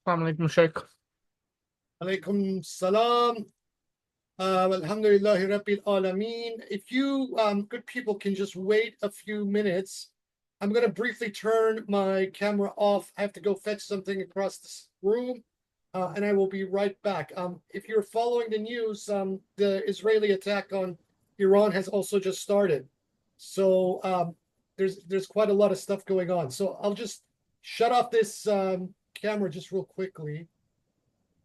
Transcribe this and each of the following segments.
السلام عليكم شيخ. Alaikum salam. Alhamdulillahi Rabbil Alameen. If you good people can just wait a few minutes, I'm going to briefly turn my camera off. I have to go fetch something across this room, and I will be right back. If you're following the news, the Israeli attack on Iran has also just started. So there's quite a lot of stuff going on. So I'll just shut off this camera just real quickly.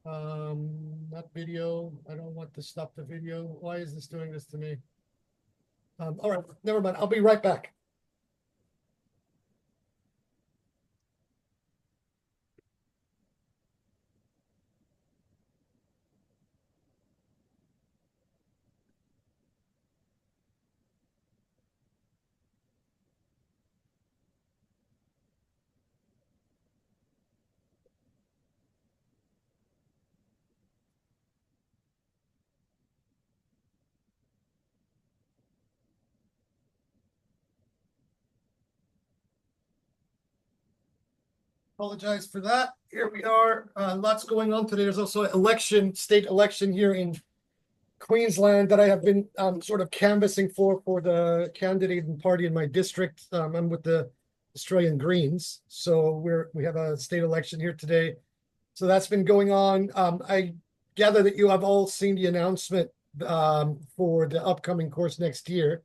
Not video. I don't want to stop the video. Why is this doing this to me? All right, never mind. I'll be right back. Apologize for that. Here we are. Lots going on today. There's also an election, state election here in Queensland that I have been sort of canvassing for the candidate and party in my district. I'm with the Australian Greens, so we have a state election here today. So that's been going on. I gather that you have all seen the announcement for the upcoming course next year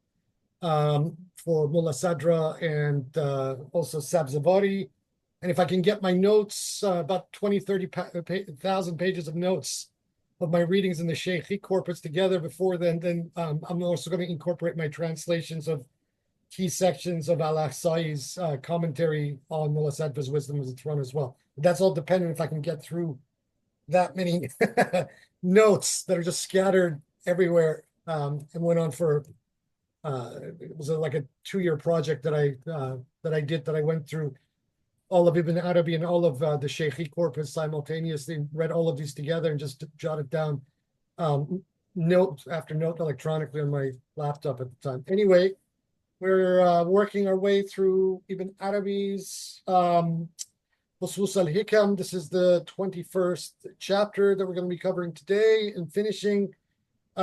for Mullah Sadra and also Sabzavari. And if I can get my notes, about 20, 30,000 pages of notes of my readings in the Sheikhi corpus together before then I'm also going to incorporate my translations of key sections of al-Ahsai's commentary on Mullah Sadra's Wisdom of the Throne as well. But that's all dependent if I can get through that many notes that are just scattered everywhere and went on for it was like a 2-year project that I went through all of Ibn Arabi and all of the Sheikhi corpus simultaneously, read all of these together and just jotted down note after note electronically on my laptop at the time. Anyway, we're working our way through Ibn Arabi's Fusus al-Hikam. This is the 21st chapter that we're going to be covering today and finishing,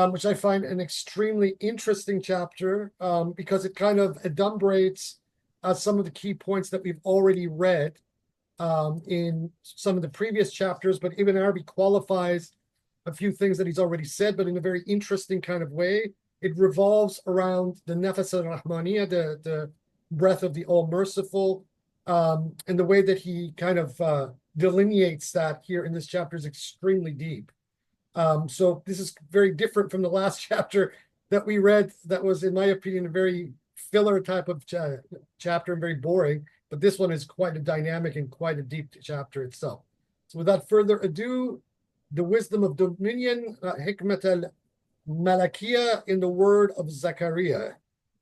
which I find an extremely interesting chapter because it kind of adumbrates some of the key points that we've already read in some of the previous chapters, but Ibn Arabi qualifies a few things that he's already said, but in a very interesting kind of way. It revolves around the Nafas al-Rahmaniyah, the breath of the All-Merciful, and the way that he kind of delineates that here in this chapter is extremely deep. So this is very different from the last chapter that we read that was, in my opinion, a very filler type of chapter and very boring, but this one is quite a dynamic and quite a deep chapter itself. So without further ado, the wisdom of dominion, Hikmat al-Malakiyah in the word of Zakariya,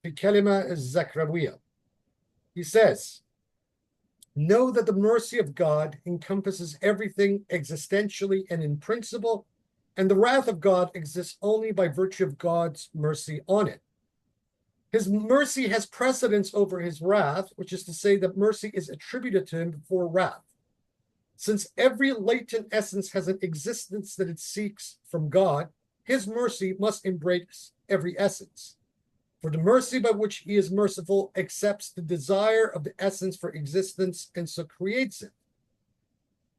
the kalima is Zakariya. He says, know that the mercy of God encompasses everything existentially and in principle, and the wrath of God exists only by virtue of God's mercy on it. His mercy has precedence over his wrath, which is to say that mercy is attributed to him before wrath. Since every latent essence has an existence that it seeks from God, his mercy must embrace every essence. For the mercy by which he is merciful accepts the desire of the essence for existence and so creates it.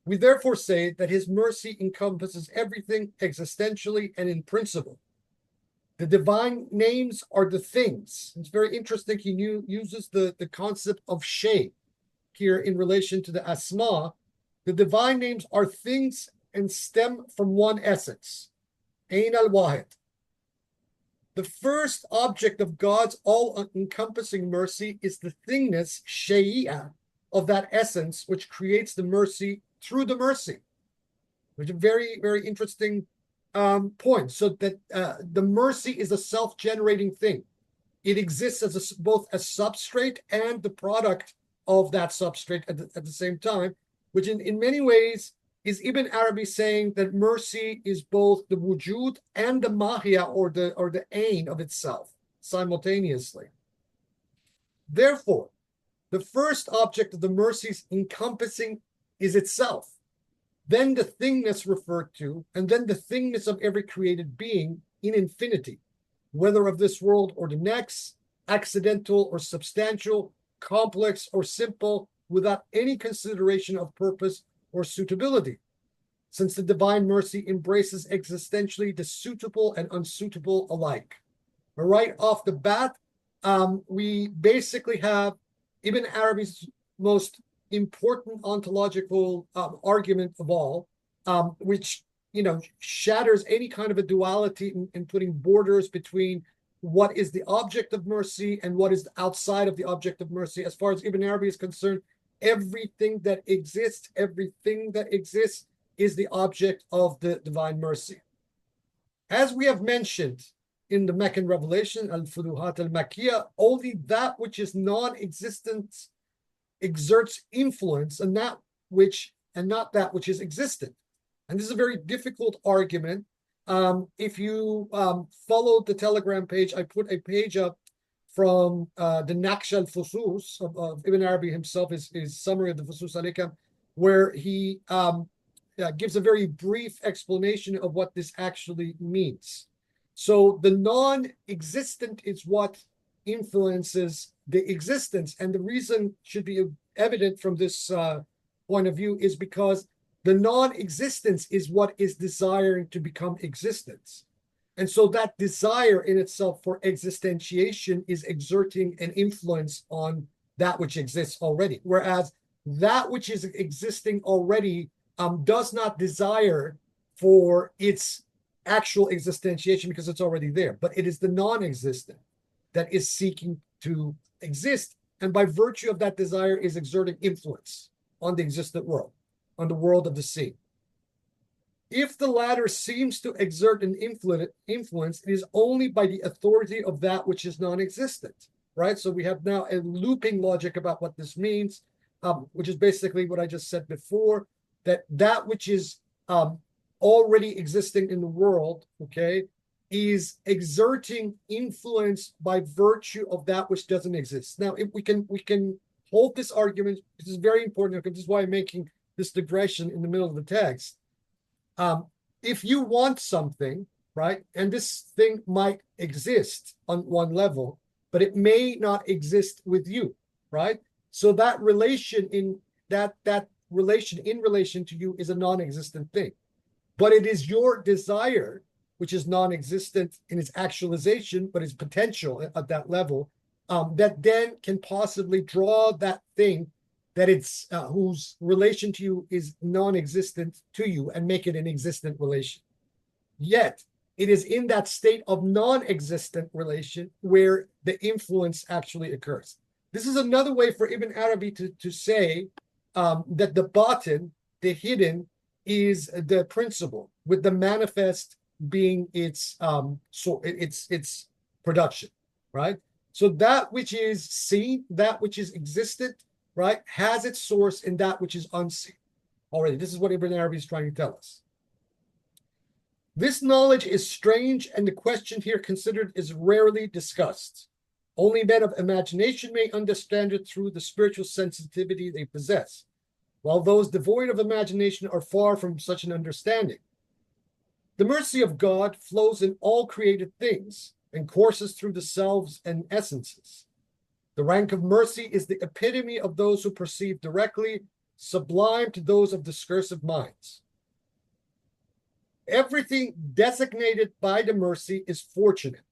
We therefore say that his mercy encompasses everything existentially and in principle. The divine names are the things. It's very interesting. He uses the concept of shay here in relation to the asma. The divine names are things and stem from one essence. Ain al-Wahid. The first object of God's all-encompassing mercy is the thingness, shay'iyah, of that essence, which creates the mercy through the mercy, which is a very, very interesting point. So that the mercy is a self-generating thing. It exists as both a substrate and the product of that substrate at the same time, which in many ways is Ibn Arabi saying that mercy is both the wujud and the mahia or the ain of itself simultaneously. Therefore, the first object of the mercy's encompassing is itself. then the thingness referred to, and then the thingness of every created being in infinity, whether of this world or the next, accidental or substantial, complex or simple, without any consideration of purpose or suitability, since the divine mercy embraces existentially the suitable and unsuitable alike. Right off the bat, we basically have Ibn Arabi's most important ontological argument of all, which shatters any kind of a duality in putting borders between what is the object of mercy and what is outside of the object of mercy. As far as Ibn Arabi is concerned, everything that exists is the object of the divine mercy. As we have mentioned in the Meccan revelation, al-Futuhat al-Makkiyah, only that which is non-existent exerts influence, and not that which is existent. And this is a very difficult argument. If you follow the Telegram page, I put a page up from the Naqsh al-Fusus of Ibn Arabi himself, his summary of the Fusus al-Hikam, where he gives a very brief explanation of what this actually means. So the non-existent is what influences the existence. And the reason should be evident from this point of view is because the non-existence is what is desiring to become existence. And so that desire in itself for existentiation is exerting an influence on that which exists already. Whereas that which is existing already does not desire for its actual existentiation because it's already there. But it is the non-existent that is seeking to exist. And by virtue of that desire is exerting influence on the existent world, on the world of the sea. If the latter seems to exert an influence, it is only by the authority of that which is non-existent, right? So we have now a looping logic about what this means, which is basically what I just said before, that which is already existing in the world, okay, is exerting influence by virtue of that which doesn't exist. Now, if we can hold this argument, this is very important, because this is why I'm making this digression in the middle of the text. If you want something, right, and this thing might exist on one level, but it may not exist with you, right? So that relation in relation to you is a non-existent thing. But it is your desire, which is non-existent in its actualization, but its potential at that level, that then can possibly draw that thing that it's whose relation to you is non-existent to you and make it an existent relation. Yet it is in that state of non-existent relation where the influence actually occurs. This is another way for Ibn Arabi to say that the batin, the hidden, is the principle, with the manifest being its production, right? So that which is seen, that which is existent, right, has its source in that which is unseen already. This is what Ibn Arabi is trying to tell us. This knowledge is strange, and the question here considered is rarely discussed. Only men of imagination may understand it through the spiritual sensitivity they possess, while those devoid of imagination are far from such an understanding. The mercy of God flows in all created things and courses through the selves and essences. The rank of mercy is the epitome of those who perceive directly, sublime to those of discursive minds. Everything designated by the mercy is fortunate.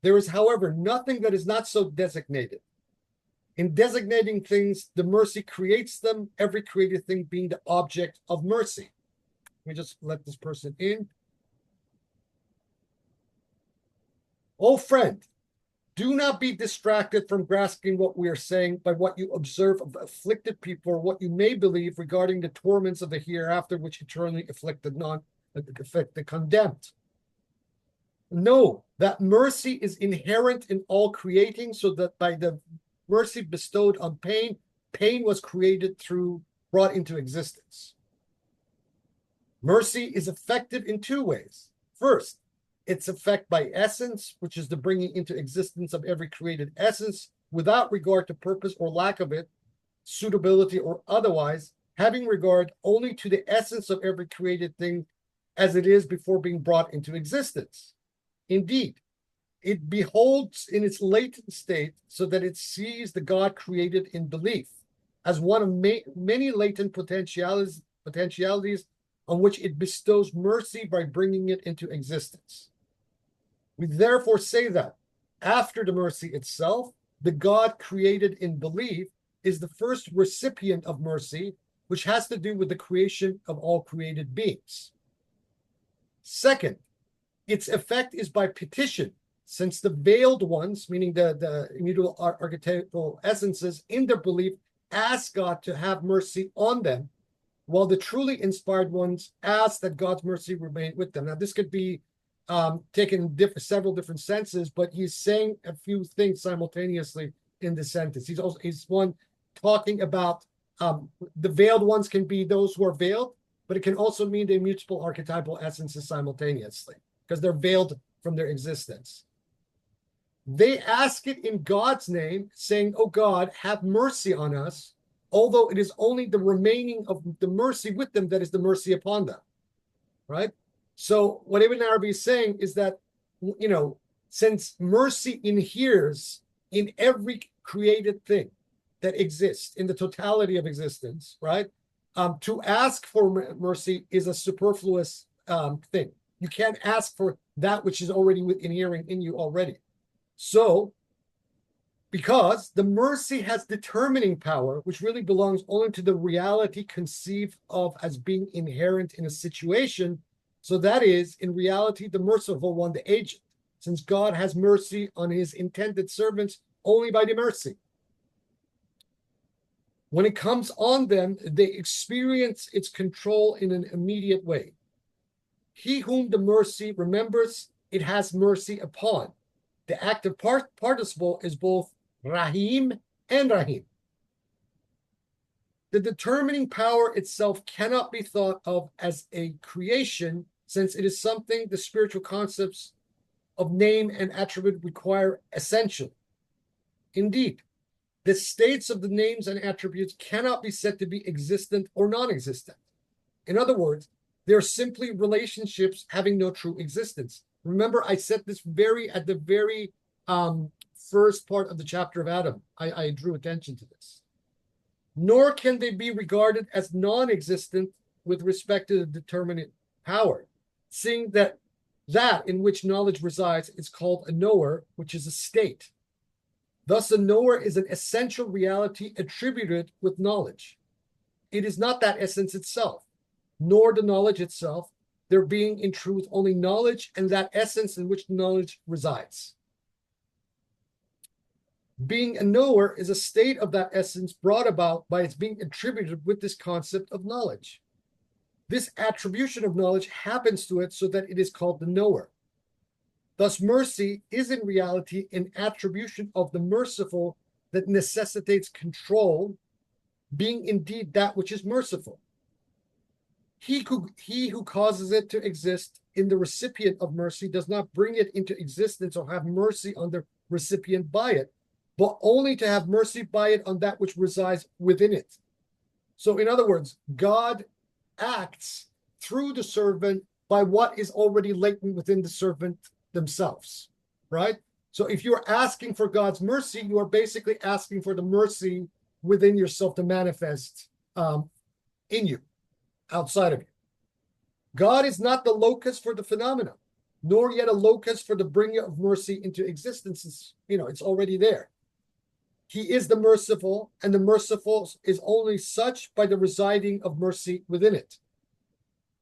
There is, however, nothing that is not so designated. In designating things, the mercy creates them, every created thing being the object of mercy. Let me just let this person in. Oh, friend, do not be distracted from grasping what we are saying by what you observe of afflicted people, or what you may believe regarding the torments of the hereafter, which eternally afflict the condemned. Know that mercy is inherent in all creating, so that by the mercy bestowed on pain, pain was brought into existence. Mercy is effective in two ways. First, its effect by essence, which is the bringing into existence of every created essence without regard to purpose or lack of it, suitability or otherwise, having regard only to the essence of every created thing as it is before being brought into existence. Indeed, it beholds in its latent state so that it sees the God created in belief as one of many latent potentialities on which it bestows mercy by bringing it into existence. We therefore say that after the mercy itself, the God created in belief is the first recipient of mercy, which has to do with the creation of all created beings. Second, its effect is by petition, since the veiled ones, meaning the immutable archetypal essences in their belief, ask God to have mercy on them, while the truly inspired ones ask that God's mercy remain with them. Now, this could be taken in several different senses, but he's saying a few things simultaneously in this sentence. He's one talking about the veiled ones can be those who are veiled, but it can also mean the immutable archetypal essences simultaneously, because they're veiled from their existence. They ask it in God's name, saying, "Oh God, have mercy on us," although it is only the remaining of the mercy with them that is the mercy upon them, right? So what Ibn Arabi is saying is that, since mercy inheres in every created thing that exists in the totality of existence, right? To ask for mercy is a superfluous thing. You can't ask for that which is already inhering in you already. So, because the mercy has determining power, which really belongs only to the reality conceived of as being inherent in a situation, so that is, in reality, the merciful one, the agent, since God has mercy on his intended servants only by the mercy. When it comes on them, they experience its control in an immediate way. He whom the mercy remembers, it has mercy upon. The active participle is both Rahim and Rahim. The determining power itself cannot be thought of as a creation, since it is something the spiritual concepts of name and attribute require essentially. Indeed, the states of the names and attributes cannot be said to be existent or non-existent. In other words, they're simply relationships having no true existence. Remember, I said this at the very first part of the chapter of Adam. I drew attention to this. Nor can they be regarded as non-existent with respect to the determinate power, seeing that in which knowledge resides is called a knower, which is a state. Thus, a knower is an essential reality attributed with knowledge. It is not that essence itself, nor the knowledge itself, there being in truth only knowledge and that essence in which knowledge resides. Being a knower is a state of that essence brought about by its being attributed with this concept of knowledge. This attribution of knowledge happens to it so that it is called the knower. Thus, mercy is in reality an attribution of the merciful that necessitates control, being indeed that which is merciful. He who causes it to exist in the recipient of mercy does not bring it into existence or have mercy on the recipient by it, but only to have mercy by it on that which resides within it. So, in other words, God acts through the servant by what is already latent within the servant themselves, right? So if you're asking for God's mercy, you are basically asking for the mercy within yourself to manifest in you, outside of you. God is not the locus for the phenomenon, nor yet a locus for the bringing of mercy into existence. It's already there. He is the merciful, and the merciful is only such by the residing of mercy within it.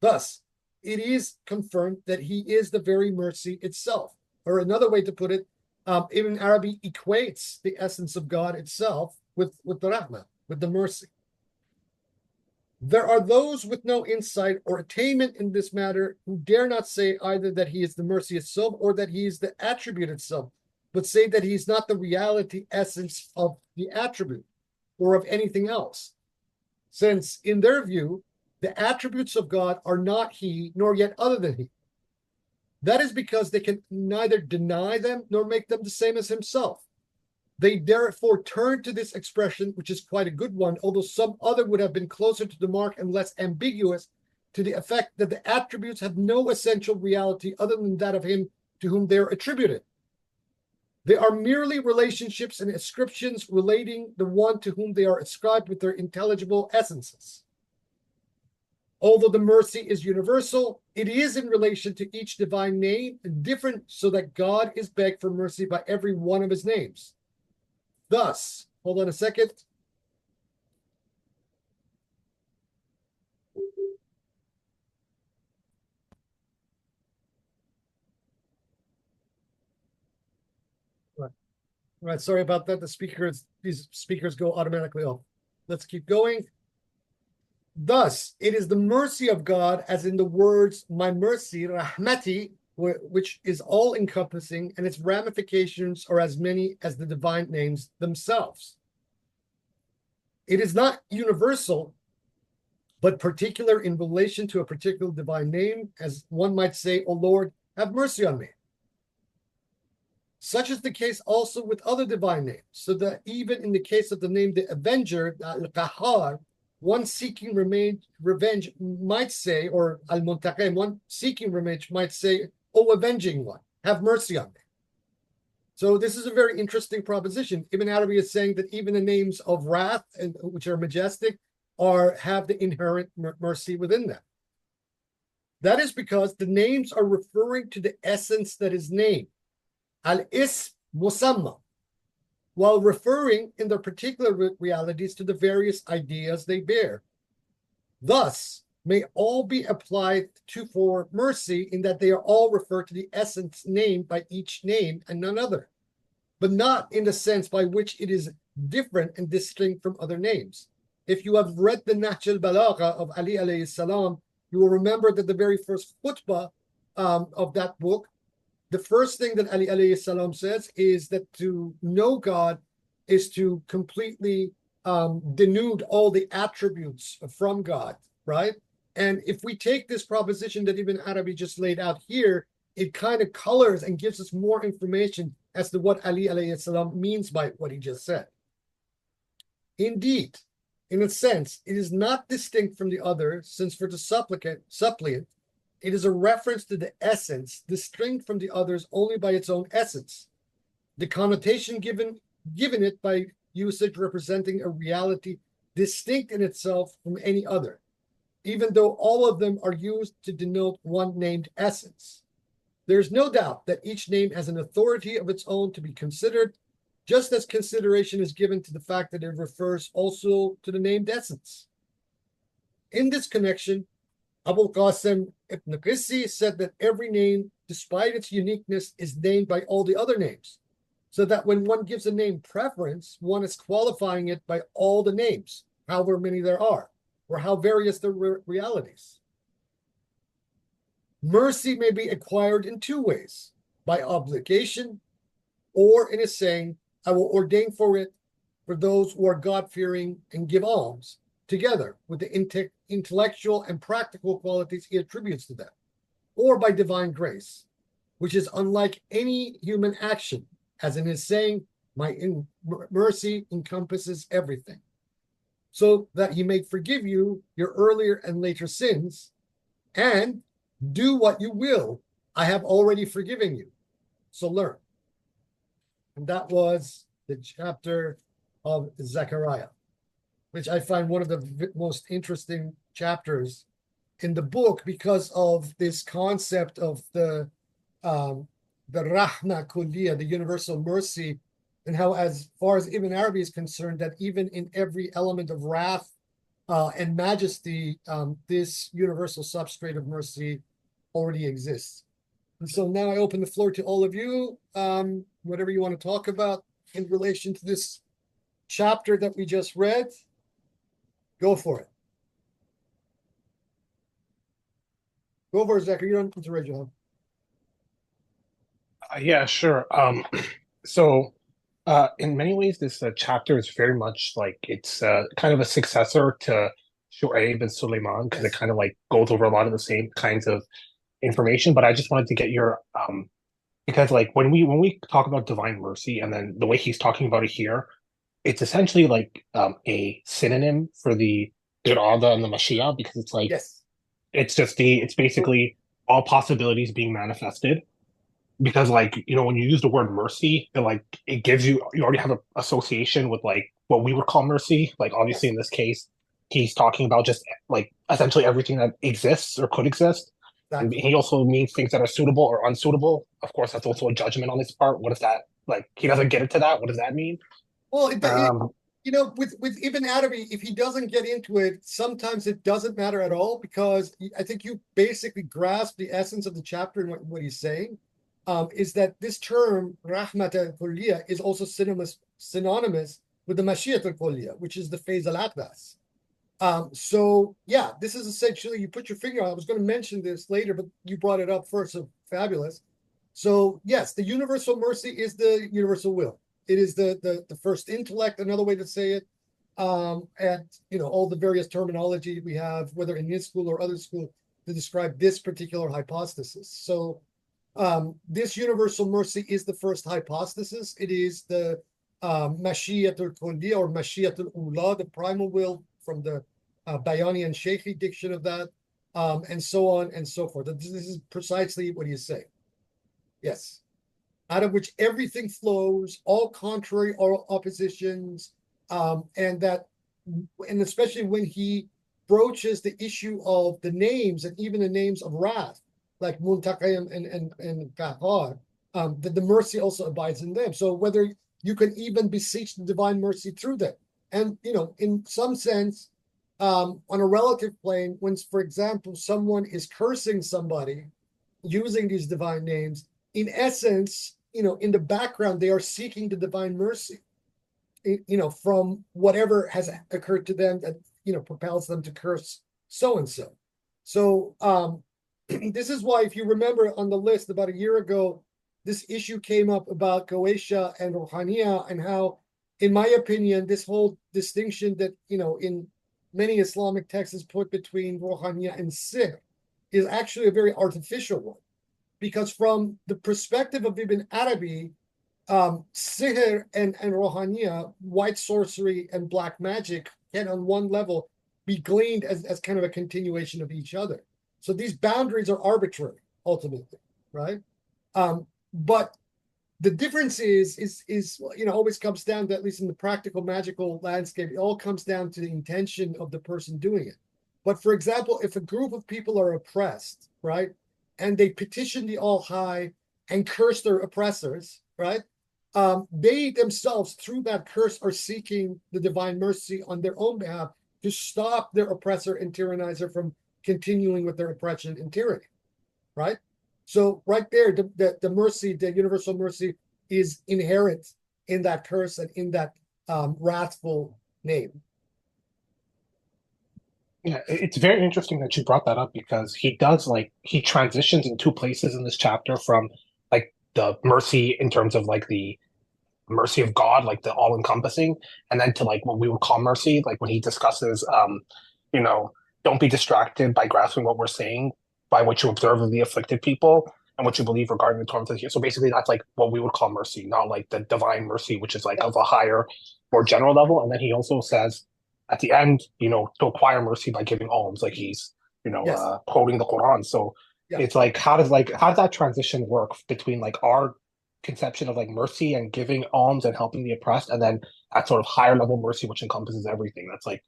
Thus, it is confirmed that he is the very mercy itself. Or another way to put it, Ibn Arabi equates the essence of God itself with the rahmah, with the mercy. There are those with no insight or attainment in this matter who dare not say either that he is the mercy itself or that he is the attribute itself, but say that he is not the reality essence of the attribute or of anything else. Since, in their view, the attributes of God are not he, nor yet other than he. That is because they can neither deny them nor make them the same as himself. They therefore turn to this expression, which is quite a good one, although some other would have been closer to the mark and less ambiguous, to the effect that the attributes have no essential reality other than that of him to whom they are attributed. They are merely relationships and ascriptions relating the one to whom they are ascribed with their intelligible essences. Although the mercy is universal, it is in relation to each divine name different, so that God is begged for mercy by every one of his names. Thus, hold on a second. Right, sorry about that. These speakers go automatically off. Let's keep going. Thus, it is the mercy of God, as in the words, my mercy, rahmati, which is all encompassing, and its ramifications are as many as the divine names themselves. It is not universal, but particular in relation to a particular divine name, as one might say, O Lord, have mercy on me. Such is the case also with other divine names, so that even in the case of the name the Avenger, al-Qahhar, one seeking revenge might say, or al-Muntaqim, one seeking revenge might say, O avenging one, have mercy on me. So this is a very interesting proposition. Ibn Arabi is saying that even the names of wrath, which are majestic, have the inherent mercy within them. That is because the names are referring to the essence that is named. Al-Ism Musamma, while referring in their particular realities to the various ideas they bear. Thus, may all be applied to for mercy in that they are all referred to the essence named by each name and none other, but not in the sense by which it is different and distinct from other names. If you have read the Nahj al-Balagha of Ali alayhi salam, you will remember that the very first khutbah of that book, the first thing that Ali alayhi salam says is that to know God is to completely denude all the attributes from God, right? And if we take this proposition that Ibn Arabi just laid out here, it kind of colors and gives us more information as to what Ali alayhi salam means by what he just said. Indeed, in a sense, it is not distinct from the other, since for the suppliant, it is a reference to the essence, distinct from the others only by its own essence. The connotation given it by usage representing a reality distinct in itself from any other, even though all of them are used to denote one named essence. There is no doubt that each name has an authority of its own to be considered, just as consideration is given to the fact that it refers also to the named essence. In this connection, Abu Qasim ibn Qisi said that every name, despite its uniqueness, is named by all the other names, so that when one gives a name preference, one is qualifying it by all the names, however many there are, or how various the realities. Mercy may be acquired in two ways, by obligation, or in a saying, I will ordain for it for those who are God-fearing and give alms, together with the intellectual and practical qualities he attributes to them, or by divine grace, which is unlike any human action, as in his saying, my mercy encompasses everything, so that he may forgive you your earlier and later sins, and do what you will, I have already forgiven you. So learn. And that was the chapter of Zakariya, which I find one of the most interesting chapters in the book because of this concept of the rahma kulliyah, the universal mercy, and how, as far as Ibn Arabi is concerned, that even in every element of wrath and majesty, this universal substrate of mercy already exists. And so now I open the floor to all of you, whatever you want to talk about in relation to this chapter that we just read. Go for it. Go for it, Zachary. You don't need to raise your hand. Yeah, sure. In many ways, this chapter is very much like it's kind of a successor to Shu'aib and Suleiman because it kind of like goes over a lot of the same kinds of information. But I just wanted to get your because like when we talk about divine mercy and then the way he's talking about it here, it's essentially like a synonym for the irada and the Mashiach because it's like Yes. it's So basically all possibilities being manifested because like when you use the word mercy it gives you already have an association with like what we would call mercy, like obviously yes, in this case he's talking about just like essentially everything that exists or could exist, and exactly. he also means things that are suitable or unsuitable. Of course that's also a judgment on his part. What does that, like, he doesn't get into that, what does that mean? Well, um with Ibn Arabi, if he doesn't get into it, sometimes it doesn't matter at all because I think you basically grasp the essence of the chapter and what he's saying. Is that this term rahmat al-kulliyah is also synonymous with the Mashiach al-kulliyah, which is the Faiz al-Aqdas. So yeah, this is essentially, you put your finger on. I was going to mention this later, but you brought it up first, so fabulous. So yes, the universal mercy is the universal will. It is the first intellect, another way to say it. And all the various terminology we have, whether in this school or other school, to describe this particular hypothesis. So this universal mercy is the first hypothesis. It is the Mashiatul Kulliya or Mashiatul Ula, the primal will from the Bayani and Sheikhi diction of that, and so on and so forth. This is precisely what he's saying. Yes. Out of which everything flows, all contrary or oppositions, and that, and especially when he broaches the issue of the names and even the names of wrath, like Muntaqim and Qahar, that the mercy also abides in them. So whether you can even beseech the divine mercy through them, and in some sense, on a relative plane, when, for example, someone is cursing somebody using these divine names, in essence, in the background, they are seeking the divine mercy, from whatever has occurred to them that, propels them to curse so and so. So, this is why, if you remember on the list about a year ago, this issue came up about Goesha and Rohaniya, and how, in my opinion, this whole distinction that, in many Islamic texts is put between Rohaniya and Sihr is actually a very artificial one. Because from the perspective of Ibn Arabi, sihr and rohaniya, white sorcery and black magic, can on one level be gleaned as kind of a continuation of each other. So these boundaries are arbitrary, ultimately, right? But the difference is always comes down to, at least in the practical magical landscape, it all comes down to the intention of the person doing it. But for example, if a group of people are oppressed, right, and they petition the All High and curse their oppressors, right, they themselves, through that curse, are seeking the divine mercy on their own behalf to stop their oppressor and tyrannizer from continuing with their oppression and tyranny, right? So right there, the mercy, the universal mercy, is inherent in that curse and in that wrathful name. yeah, it's very interesting that you brought that up because he transitions in two places in this chapter from like the mercy in terms of like the mercy of God, like the all encompassing, and then to like what we would call mercy, like when he discusses, you know, don't be distracted by grasping what we're saying, by what you observe of the afflicted people and what you believe regarding the torment of the here. So basically, that's like what we would call mercy, not like the divine mercy, which is like Yeah. of a higher, more general level. And then he also says at the end, to acquire mercy by giving alms, like he's, Yes. quoting the Quran. So Yeah. it's like how does that transition work between like our conception of like mercy and giving alms and helping the oppressed, and then that sort of higher level mercy which encompasses everything. That's like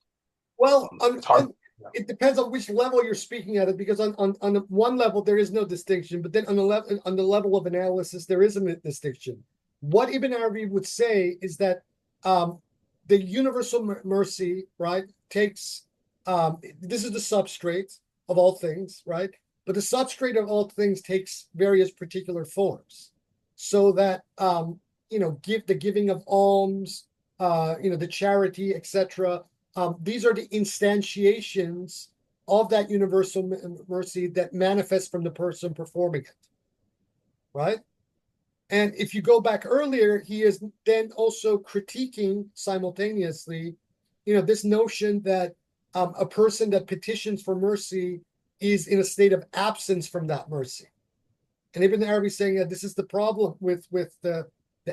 Well, it's hard. Yeah. it depends on which level you're speaking at it, because on the one level there is no distinction, but then on the level of analysis there is a distinction. What Ibn Arabi would say is that the universal mercy, right, takes this is the substrate of all things, right? But the substrate of all things takes various particular forms, so that give the giving of alms, the charity, etc. These are the instantiations of that universal mercy that manifests from the person performing it, right? And if you go back earlier, he is then also critiquing simultaneously, this notion that a person that petitions for mercy is in a state of absence from that mercy. And Ibn Arabi is saying that this is the problem with the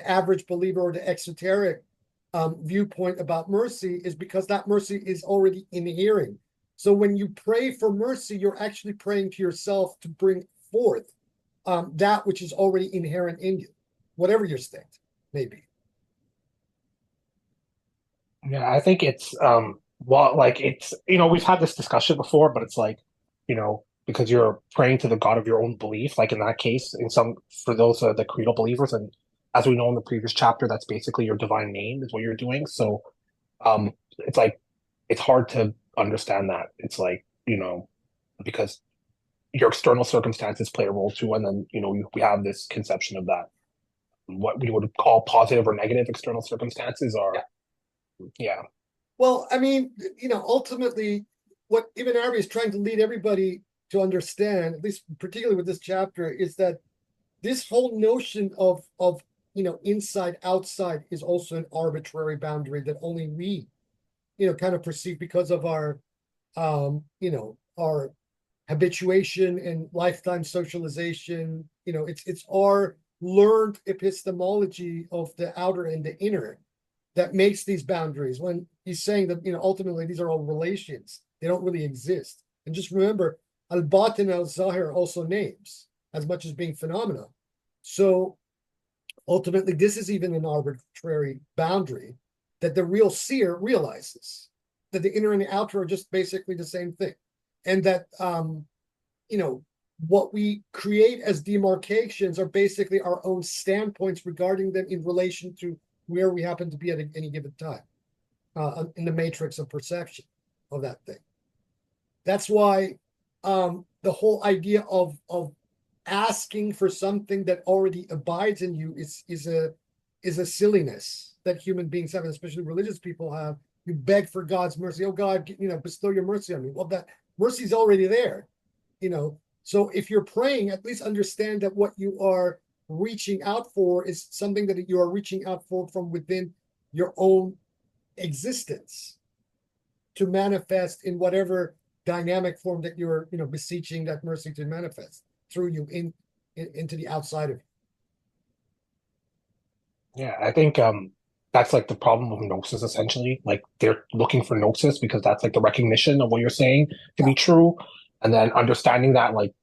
average believer or the exoteric viewpoint about mercy, is because that mercy is already inherent. So when you pray for mercy, you're actually praying to yourself to bring forth that which is already inherent in you, whatever your state may be. Yeah, I think it's well, like it's we've had this discussion before, but it's like, because you're praying to the God of your own belief, like in that case, in some for those the creedal believers, and as we know in the previous chapter, that's basically your divine name is what you're doing. So it's like it's hard to understand that. It's like, because your external circumstances play a role too, and then we have this conception of that what we would call positive or negative external circumstances are, yeah. Well, I mean, ultimately, what Ibn Arabi is trying to lead everybody to understand, at least particularly with this chapter, is that this whole notion of inside outside is also an arbitrary boundary that only we kind of perceive because of our habituation and lifetime socialization. It's our learned epistemology of the outer and the inner that makes these boundaries. When he's saying that ultimately these are all relations, they don't really exist. And just remember, al-batin and al-zahir are also names as much as being phenomena. So ultimately, this is even an arbitrary boundary that the real seer realizes, that the inner and the outer are just basically the same thing. And that, what we create as demarcations are basically our own standpoints regarding them in relation to where we happen to be at any given time in the matrix of perception of that thing. That's why the whole idea of asking for something that already abides in you is a silliness that human beings have, and especially religious people have. You beg for God's mercy. Oh God, bestow your mercy on me. Well, that mercy is already there. So if you're praying, at least understand that what you are reaching out for is something that you are reaching out for from within your own existence to manifest in whatever dynamic form that you're beseeching that mercy to manifest through you into the outside of you. Yeah, I think that's like the problem of gnosis essentially. Like they're looking for gnosis because that's like the recognition of what you're saying to you. be true, and then understanding that like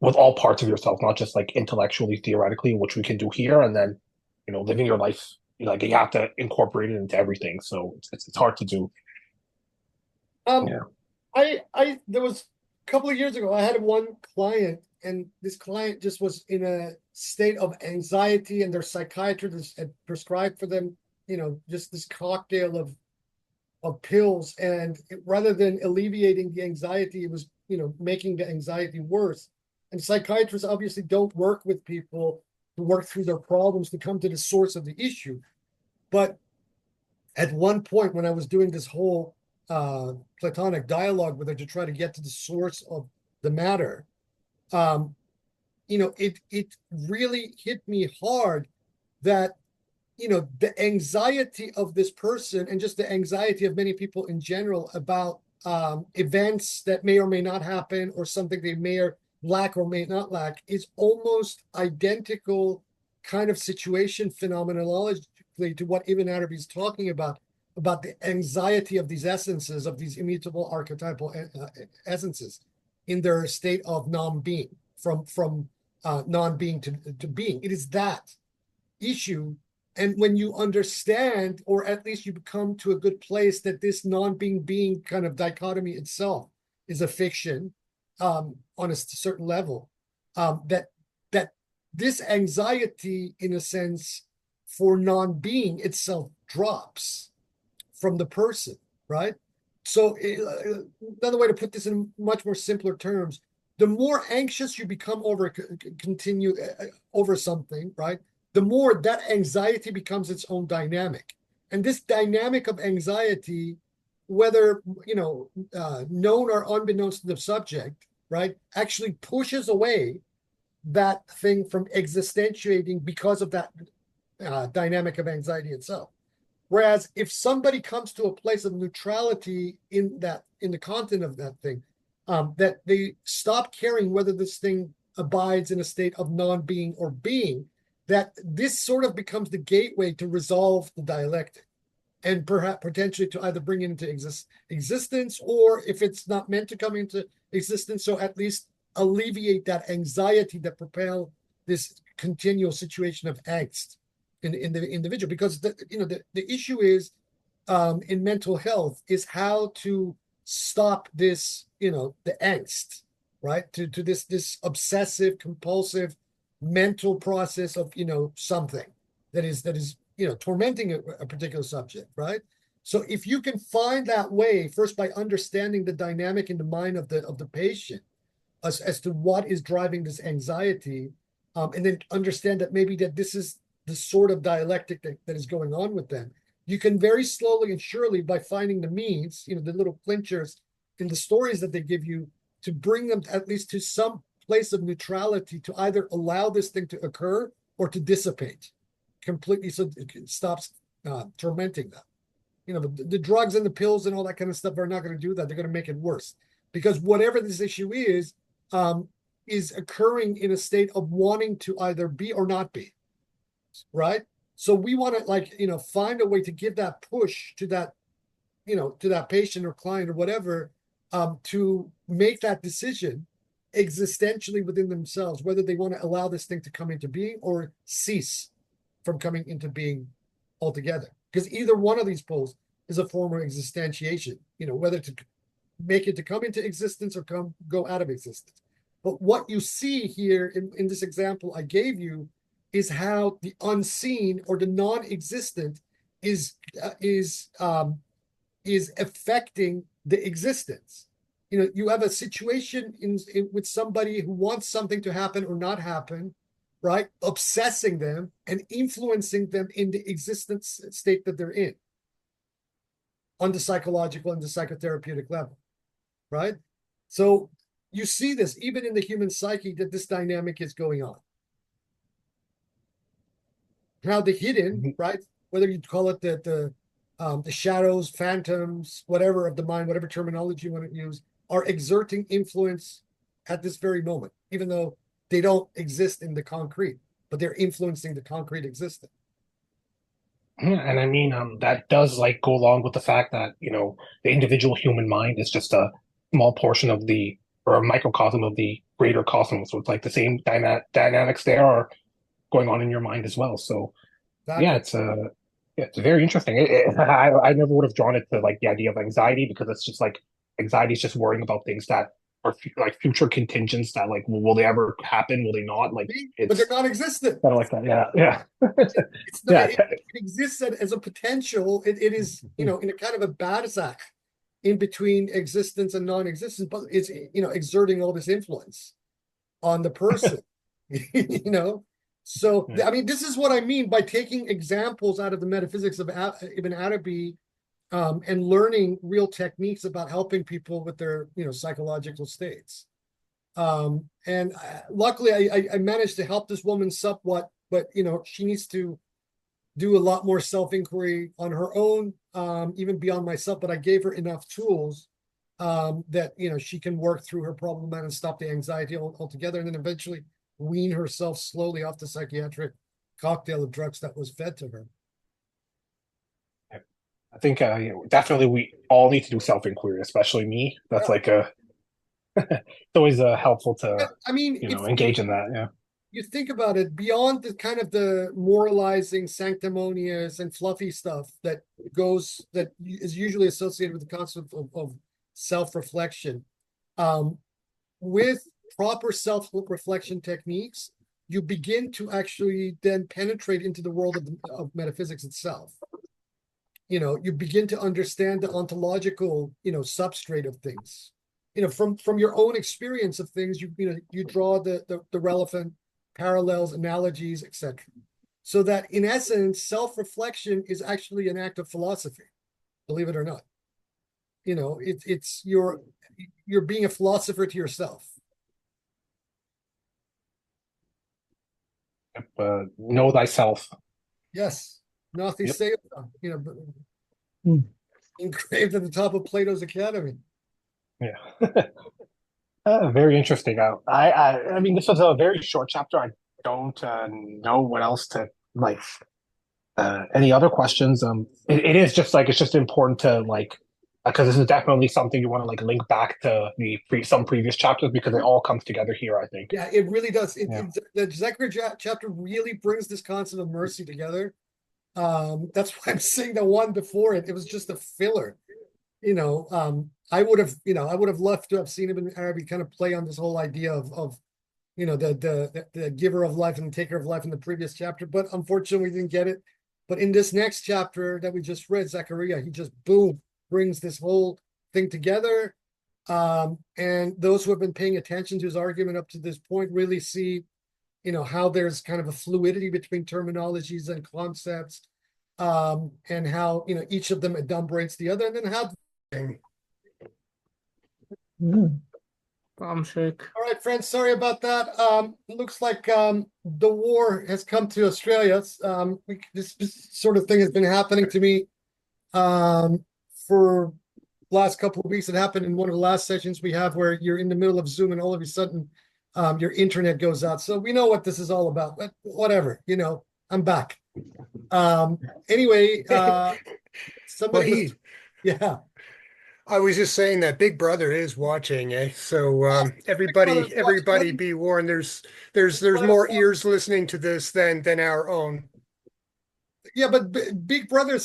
with all parts of yourself, not just like intellectually, theoretically, which we can do here, and then living your life. Like you have to incorporate it into everything, so it's hard to do. Um, Yeah. I there was a couple of years ago, I had one client, and this client just was in a state of anxiety, and their psychiatrist had prescribed for them, just this cocktail of pills, and rather than alleviating the anxiety, it was, making the anxiety worse. And psychiatrists obviously don't work with people to work through their problems to come to the source of the issue. But at one point, when I was doing this whole platonic dialogue with her to try to get to the source of the matter, um, it really hit me hard that the anxiety of this person and just the anxiety of many people in general about events that may or may not happen or something they may or lack or may not lack is almost identical kind of situation phenomenologically to what Ibn Arabi is talking about the anxiety of these essences, of these immutable archetypal essences in their state of non-being, from non-being to being. It is that issue. And when you understand, or at least you come to a good place, that this non-being being kind of dichotomy itself is a fiction on a certain level, that this anxiety, in a sense, for non-being itself drops from the person, right? So another way to put this in much more simpler terms, the more anxious you become over something, right? The more that anxiety becomes its own dynamic. And this dynamic of anxiety, whether known or unbeknownst to the subject, right, actually pushes away that thing from existentiating because of that dynamic of anxiety itself. Whereas if somebody comes to a place of neutrality in the content of that thing, that they stop caring whether this thing abides in a state of non-being or being, that this sort of becomes the gateway to resolve the dialectic and perhaps potentially to either bring it into existence, or if it's not meant to come into existence, so at least alleviate that anxiety that propel this continual situation of angst in the individual. Because the issue is in mental health is how to stop this, the angst, right? To this obsessive compulsive mental process of something that is tormenting a particular subject, right? So if you can find that way first by understanding the dynamic in the mind of the patient as to what is driving this anxiety, and then understand that maybe that this is the sort of dialectic that is going on with them, you can very slowly and surely, by finding the means, the little clinchers in the stories that they give you, to bring them at least to some place of neutrality, to either allow this thing to occur or to dissipate completely, so it stops tormenting them. The drugs and the pills and all that kind of stuff are not going to do that. They're going to make it worse, because whatever this issue is occurring in a state of wanting to either be or not be, right? So we want to find a way to give that push to that, to that patient or client or whatever, to make that decision existentially within themselves, whether they want to allow this thing to come into being or cease from coming into being altogether. Because either one of these poles is a form of existentiation, whether to make it to come into existence or go out of existence. But what you see here in this example I gave you is how the unseen or the non-existent is affecting the existence. You have a situation with somebody who wants something to happen or not happen, right? Obsessing them and influencing them in the existence state that they're in on the psychological and the psychotherapeutic level, right? So you see this even in the human psyche, that this dynamic is going on. Now the hidden, Mhm. right? Whether you call it the shadows, phantoms, whatever of the mind, whatever terminology you want to use, are exerting influence at this very moment, even though they don't exist in the concrete, but they're influencing the concrete existence. Yeah, and I mean, that does like go along with the fact that, the individual human mind is just a small portion of the, or a microcosm of the greater cosmos. So it's like the same dynamics there are going on in your mind as well. So yeah, Exactly. it's very interesting. I never would have drawn it to like the idea of anxiety, because it's just like anxiety is just worrying about things that are like future contingents that like, will they ever happen? Will they not? Like But they're it's non-existent. kind of like that. Yeah, yeah, It's not, yeah. it exists as a potential. It is, in a kind of a Barzakh in between existence and non-existence, but it's, exerting all this influence on the person, you know? So, Yeah. I mean, this is what I mean by taking examples out of the metaphysics of Ibn Arabi, and learning real techniques about helping people with their, psychological states. And luckily, I managed to help this woman somewhat, but, she needs to do a lot more self-inquiry on her own, even beyond myself. But I gave her enough tools that she can work through her problem and stop the anxiety altogether, and then eventually wean herself slowly off the psychiatric cocktail of drugs that was fed to her. I think definitely we all need to do self-inquiry, especially me. That's Yeah. like it's always helpful to, I mean, if engage in that. Yeah. you think about it, beyond the kind of the moralizing, sanctimonious, and fluffy stuff that is usually associated with the concept of self-reflection, um, with proper self-reflection techniques, you begin to actually then penetrate into the world of metaphysics itself. You begin to understand the ontological, substrate of things. From your own experience of things, you draw the relevant parallels, analogies, etc. So that in essence, self-reflection is actually an act of philosophy, believe it or not. It's you're being a philosopher to yourself. Know thyself. Yes, Nathi Yep. say, Hmm. engraved at the top of Plato's Academy. Yeah. Very interesting. I mean, this was a very short chapter. I don't know what else to like. Any other questions? It is just like it's just important to like because this is definitely something you want to like link back to some previous chapters because it all comes together here. I think. Yeah, it really does. Yeah. The Zakariya chapter really brings this concept of mercy together. That's why I'm saying the one before it was just a filler. I would have loved to have seen him in Arabic kind of play on this whole idea of the giver of life and the taker of life in the previous chapter, but unfortunately we didn't get it. But in this next chapter that we just read, Zakariya, he just boom brings this whole thing together. And those who have been paying attention to his argument up to this point really see, how there's kind of a fluidity between terminologies and concepts, and how each of them adumbrates the other, and then how. Sheikh. All right, friends, sorry about that. It looks like the war has come to Australia. This sort of thing has been happening to me for last couple of weeks. It happened in one of the last sessions we have where you're in the middle of Zoom and all of a sudden your internet goes out. So we know what this is all about, but whatever, I'm back. Anyway, somebody Well, yeah. I was just saying that Big Brother is watching, eh? So everybody be warned. There's more ears listening to this than our own. Yeah, but Big Brother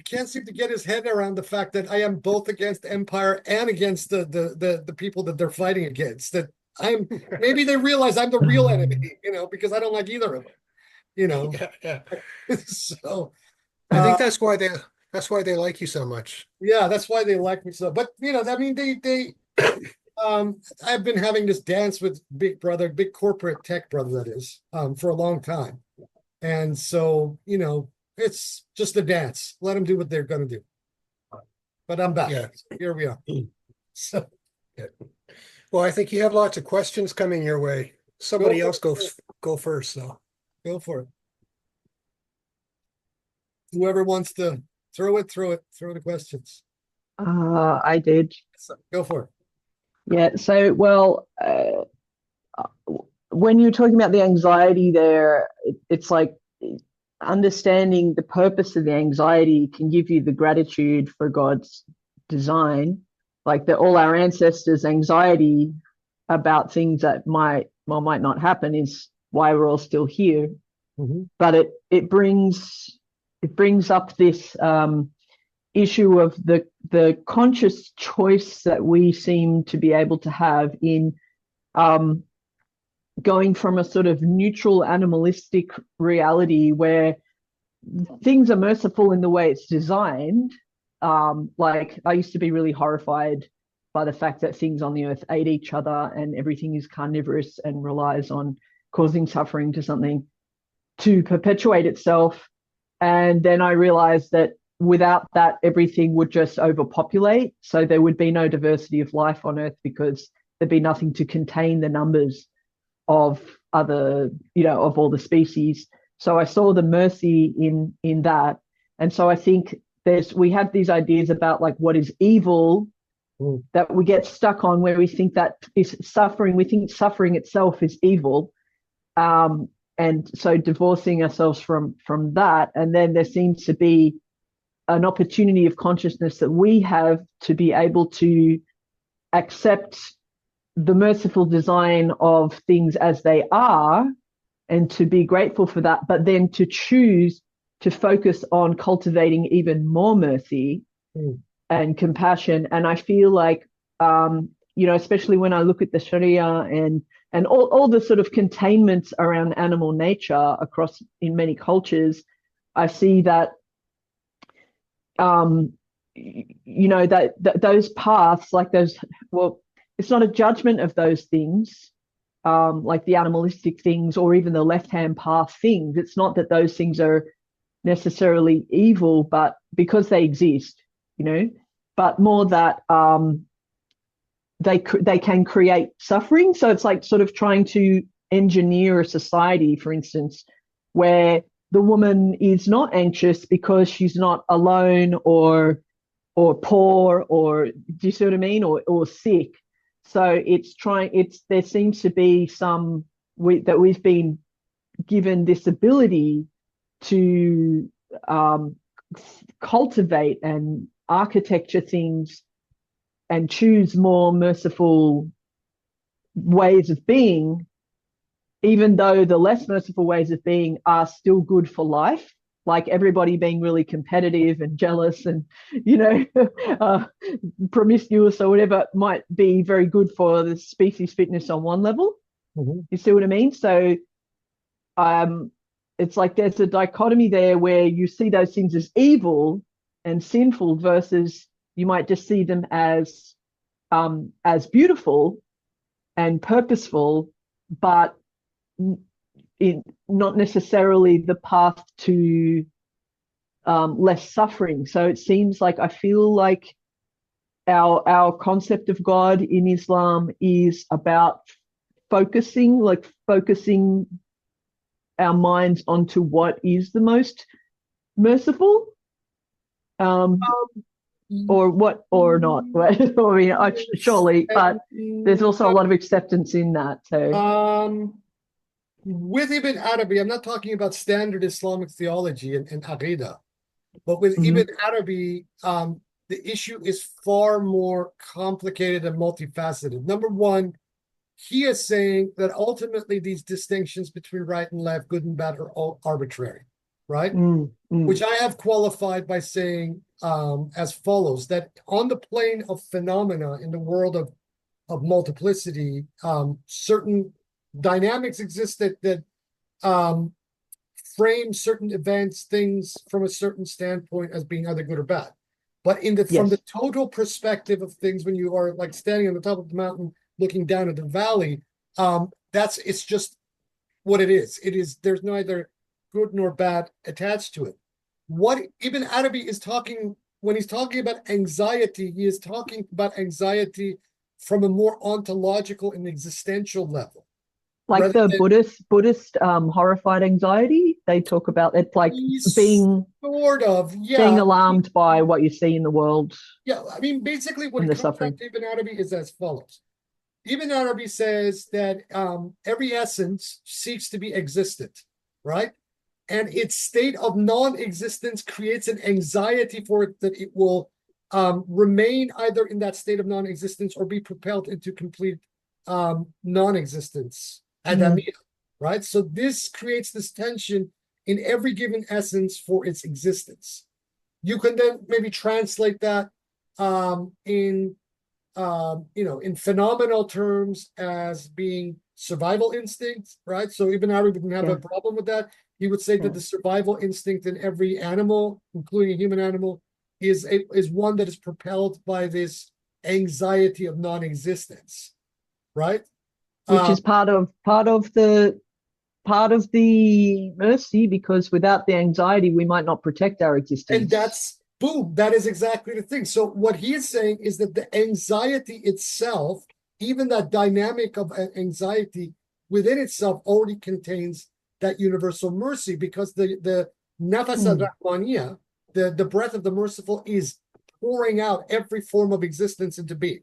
can't seem to get his head around the fact that I am both against Empire and against the people that they're fighting against. That maybe they realize I'm the real enemy, because I don't like either of them, Yeah. So I think that's why they like you so much. yeah, that's why they like me so. But I mean, they I've been having this dance with Big Brother, big corporate tech brother that is, for a long time, and so it's just a dance. Let them do what they're going to do. But I'm back. Yeah. Here we are. So, yeah. Well, I think you have lots of questions coming your way. Somebody else go first, though. Go for it. Whoever wants to throw the questions. I did. So, go for it. Yeah. So, well, when you're talking about the anxiety there, it's like understanding the purpose of the anxiety can give you the gratitude for God's design. Like all our ancestors' anxiety about things that might not happen is why we're all still here. Mm-hmm. But it brings up this issue of the conscious choice that we seem to be able to have in going from a sort of neutral animalistic reality where things are merciful in the way it's designed. Like I used to be really horrified by the fact that things on the earth ate each other and everything is carnivorous and relies on causing suffering to something to perpetuate itself. And then I realized that without that, everything would just overpopulate. So there would be no diversity of life on Earth because there'd be nothing to contain the numbers of other, of all the species. So I saw the mercy in that. And so I think we have these ideas about like what is evil that we get stuck on, where we think that is suffering. We think suffering itself is evil. And so divorcing ourselves from that, and then there seems to be an opportunity of consciousness that we have to be able to accept the merciful design of things as they are and to be grateful for that, but then to choose to focus on cultivating even more mercy and compassion. And I feel like, especially when I look at the Sharia and all the sort of containments around animal nature across in many cultures, I see that, that those paths, like those, well, it's not a judgment of those things, like the animalistic things or even the left-hand path things. It's not that those things are necessarily evil, but because they exist, but more that they can create suffering. So it's like sort of trying to engineer a society, for instance, where the woman is not anxious because she's not alone or poor, or do you see what I mean, or sick. So there seems to be that we've been given this ability to cultivate and architecture things and choose more merciful ways of being, even though the less merciful ways of being are still good for life, like everybody being really competitive and jealous and, promiscuous or whatever might be very good for the species fitness on one level. Mhm. You see what I mean? So it's like there's a dichotomy there where you see those things as evil and sinful versus you might just see them as beautiful and purposeful, but not necessarily the path to less suffering. So it seems like I feel like our concept of God in Islam is about focusing our minds onto what is the most merciful, or what, or not. I mean, surely, but there's also a lot of acceptance in that. So, with Ibn Arabi, I'm not talking about standard Islamic theology and Aqidah, but with Mhm. Ibn Arabi, the issue is far more complicated and multifaceted. Number one, he is saying that ultimately these distinctions between right and left, good and bad, are all arbitrary, right? Which I have qualified by saying as follows, that on the plane of phenomena in the world of multiplicity, certain dynamics exist that frame certain events, things from a certain standpoint as being either good or bad. But from the total perspective of things, when you are like standing on the top of the mountain looking down at the valley, it's just what it is. There's neither good nor bad attached to it. What Ibn Arabi is talking, when he's talking about anxiety, he is talking about anxiety from a more ontological and existential level. Like the Buddhist horrified anxiety, they talk about it like being sort of, being alarmed by what you see in the world. Yeah, I mean, basically what and it the comes suffering. down to Ibn Arabi is as follows. Ibn Arabi says that every essence seeks to be existent, right? And its state of non-existence creates an anxiety for it that it will remain either in that state of non-existence or be propelled into complete non-existence, adamiyah, right? So this creates this tension in every given essence for its existence. You can then maybe translate that in phenomenal terms as being survival instincts, right? So Ibn Arabi didn't have a problem with that. He would say that the survival instinct in every animal, including a human animal, is one that is propelled by this anxiety of non-existence, right? Which is part of the mercy, because without the anxiety, we might not protect our existence. And that is exactly the thing. So what he is saying is that the anxiety itself, even that dynamic of anxiety within itself, already contains that universal mercy, because the nafas al-Rahmaniyah, the breath of the merciful, is pouring out every form of existence into being,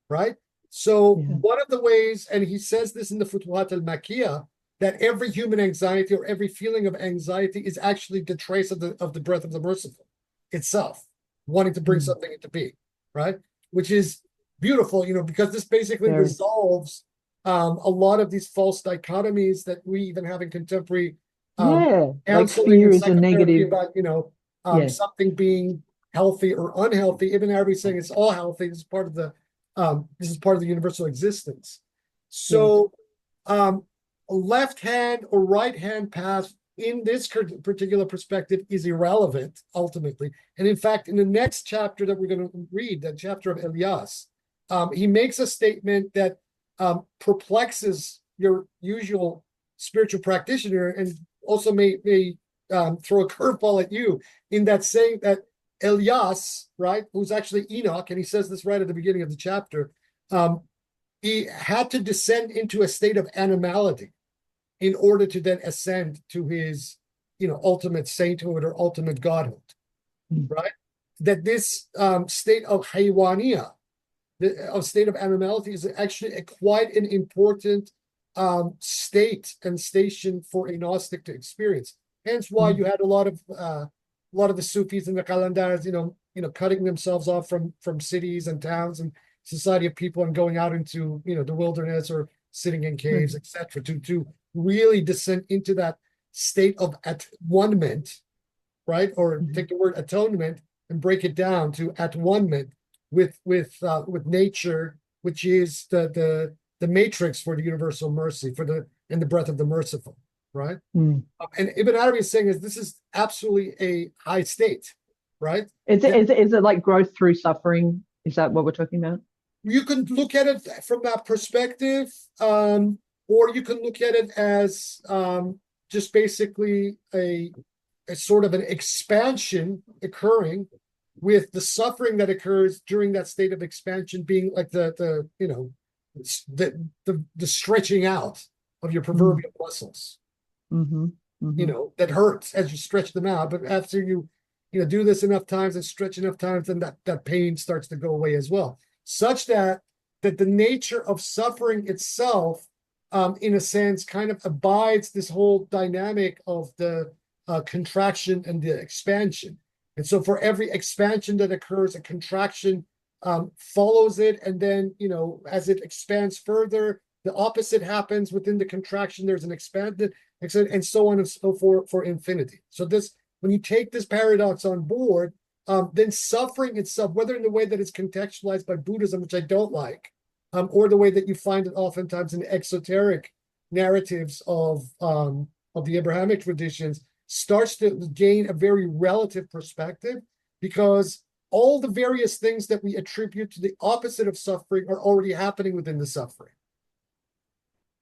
right? So one of the ways, and he says this in the Futuhat al-Makkiyah, that every human anxiety or every feeling of anxiety is actually the trace of the breath of the merciful itself, wanting to bring something into being, right? Which is beautiful, because this basically resolves a lot of these false dichotomies that we even have in contemporary like fear is a negative about, something being healthy or unhealthy. Ibn Arabi saying it's all healthy. This is part of the universal existence. So left hand or right hand path in this particular perspective is irrelevant ultimately. And in fact, in the next chapter that we're going to read, that chapter of Elias, he makes a statement that perplexes your usual spiritual practitioner, and also may throw a curveball at you, in that saying that Elias, right, who's actually Enoch, and he says this right at the beginning of the chapter, he had to descend into a state of animality in order to then ascend to his, ultimate sainthood or ultimate godhood, right? That this state of haywaniyah, of state of animality is actually quite an important state and station for a Gnostic to experience. Hence why you had a lot of the Sufis and the Qalandars, cutting themselves off from cities and towns and society of people and going out into the wilderness or sitting in caves, etc., to really descend into that state of at-one-ment, right? Or take the word atonement and break it down to at-one-ment with nature, which is the matrix for the universal mercy, and the breath of the merciful, right? And Ibn Arabi is saying this is absolutely a high state, right? Is it like growth through suffering? Is that what we're talking about? You can look at it from that perspective, or you can look at it as just basically a sort of an expansion occurring, with the suffering that occurs during that state of expansion being like the stretching out of your proverbial muscles. That hurts as you stretch them out, but after you do this enough times and stretch enough times, then that pain starts to go away as well, such that the nature of suffering itself, in a sense, kind of abides this whole dynamic of the contraction and the expansion. And so for every expansion that occurs, a contraction follows it. And then, as it expands further, the opposite happens within the contraction. There's an expanded, and so on and so forth for infinity. So when you take this paradox on board, then suffering itself, whether in the way that it's contextualized by Buddhism, which I don't like, or the way that you find it oftentimes in exoteric narratives of the Abrahamic traditions, starts to gain a very relative perspective, because all the various things that we attribute to the opposite of suffering are already happening within the suffering.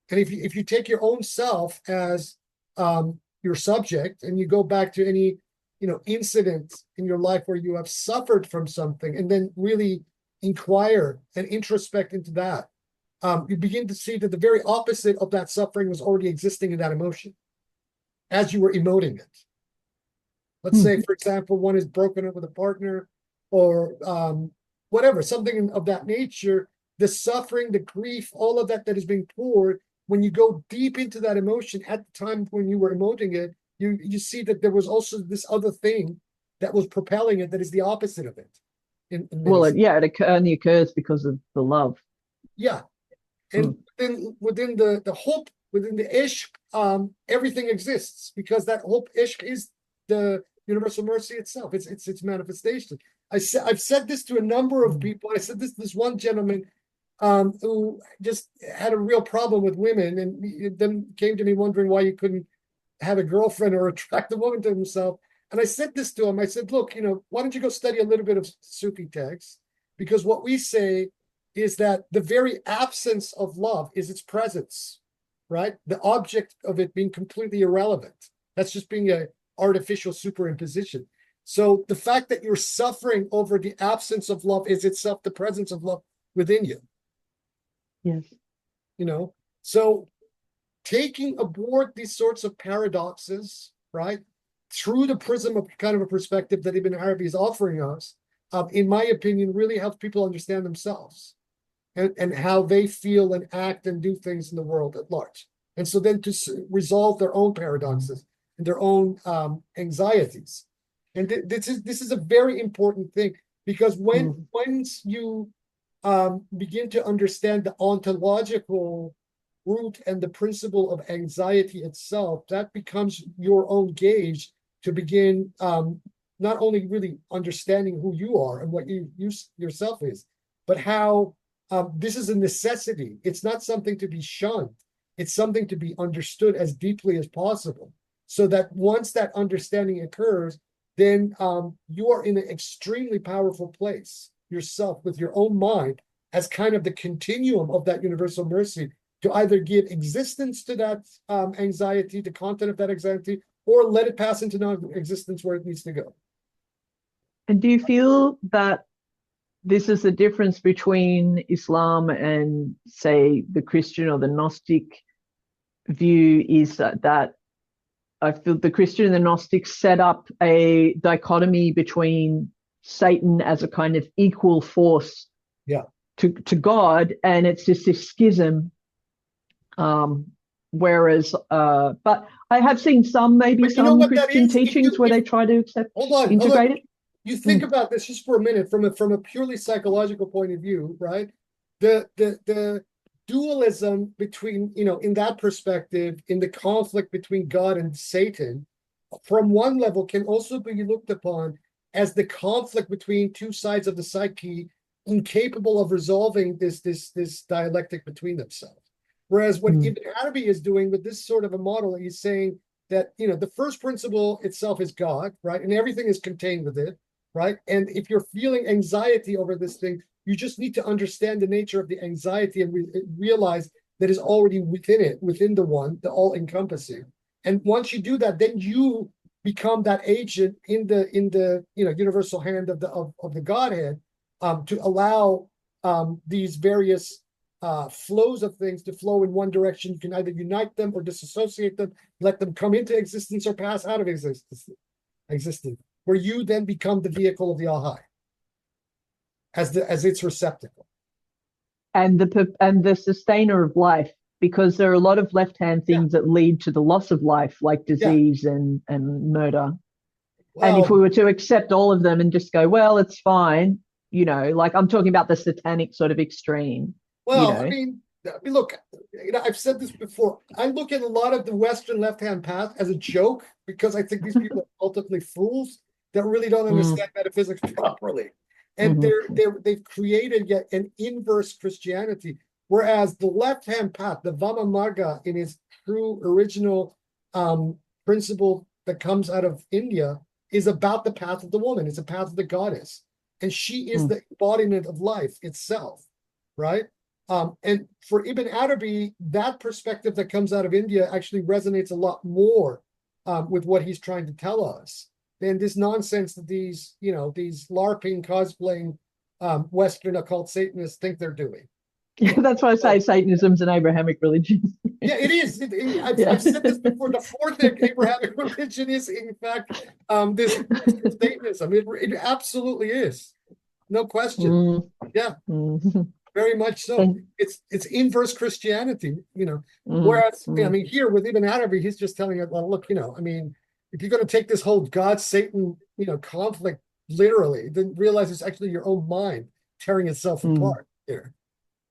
And if you take your own self as your subject, and you go back to any incident in your life where you have suffered from something, and then really inquire and introspect into that, you begin to see that the very opposite of that suffering was already existing in that emotion as you were emoting it. Let's say, for example, one is broken up with a partner, or whatever, something of that nature. The suffering, the grief, all of that is being poured, when you go deep into that emotion at the time when you were emoting it, you see that there was also this other thing that was propelling it that is the opposite of it. It only occurs because of the love. Yeah. And then within the hope, within the ishq, everything exists, because that hope, ishq, is the universal mercy itself. It's its manifestation. I've said this to a number of people. I said this to this one gentleman who just had a real problem with women, and then came to me wondering why he couldn't have a girlfriend or attract a woman to himself. And I said this to him. I said, look, why don't you go study a little bit of Sufi texts? Because what we say is that the very absence of love is its presence, right? The object of it being completely irrelevant. That's just being an artificial superimposition. So the fact that you're suffering over the absence of love is itself the presence of love within you. Yes. So taking aboard these sorts of paradoxes, right, through the prism of kind of a perspective that Ibn Arabi is offering us, in my opinion, really helps people understand themselves and how they feel and act and do things in the world at large. And so then to resolve their own paradoxes and their own anxieties. And this is a very important thing, because once you begin to understand the ontological root and the principle of anxiety itself, that becomes your own gauge to begin not only really understanding who you are and what you yourself is, but how this is a necessity. It's not something to be shunned. It's something to be understood as deeply as possible, so that once that understanding occurs, then you are in an extremely powerful place yourself with your own mind as kind of the continuum of that universal mercy, to either give existence to that anxiety, the content of that anxiety, or let it pass into non-existence where it needs to go. And do you feel that this is the difference between Islam and, say, the Christian or the Gnostic view, is that I feel the Christian and the Gnostic set up a dichotomy between Satan as a kind of equal force to God, and it's just this schism. Whereas, but I have seen maybe But you know some what that Christian is? teachings where they try to accept, hold on. integrate it. You think about this just for a minute from a purely psychological point of view, right? The dualism between, in that perspective, in the conflict between God and Satan, from one level can also be looked upon as the conflict between two sides of the psyche incapable of resolving this dialectic between themselves. Whereas what Ibn Arabi is doing with this sort of a model, he's saying that the first principle itself is God, right? And everything is contained with it, right? And if you're feeling anxiety over this thing, you just need to understand the nature of the anxiety and realize that is already within it, within the one, the all-encompassing. And once you do that, then you become that agent in the universal hand of the Godhead, to allow these various flows of things to flow in one direction. You can either unite them or disassociate them, let them come into existence or pass out of existence, where you then become the vehicle of the All High as its receptacle. And the sustainer of life, because there are a lot of left-hand things that lead to the loss of life, like disease and murder. Well, and if we were to accept all of them and just go, well, it's fine, like I'm talking about the satanic sort of extreme. Well, I mean, look, I've said this before. I look at a lot of the Western left-hand path as a joke, because I think these people are ultimately fools that really don't understand metaphysics properly. And they've created yet an inverse Christianity, whereas the left-hand path, the Vama Marga, in its true original principle that comes out of India, is about the path of the woman. It's a path of the goddess, and she is the embodiment of life itself, right? And for Ibn Arabi, that perspective that comes out of India actually resonates a lot more with what he's trying to tell us than this nonsense that these LARPing, cosplaying Western occult Satanists think they're doing. That's why I say Satanism's an Abrahamic religion. Yeah, it is. I've said this before. The fourth Abrahamic religion is, in fact, this Satanism. It absolutely is. No question. Yeah. Very much so. It's inverse Christianity, Whereas, I mean, here with Ibn Arabi, he's just telling it, well, look, I mean, if you're going to take this whole God-Satan, conflict literally, then realize it's actually your own mind tearing itself apart here.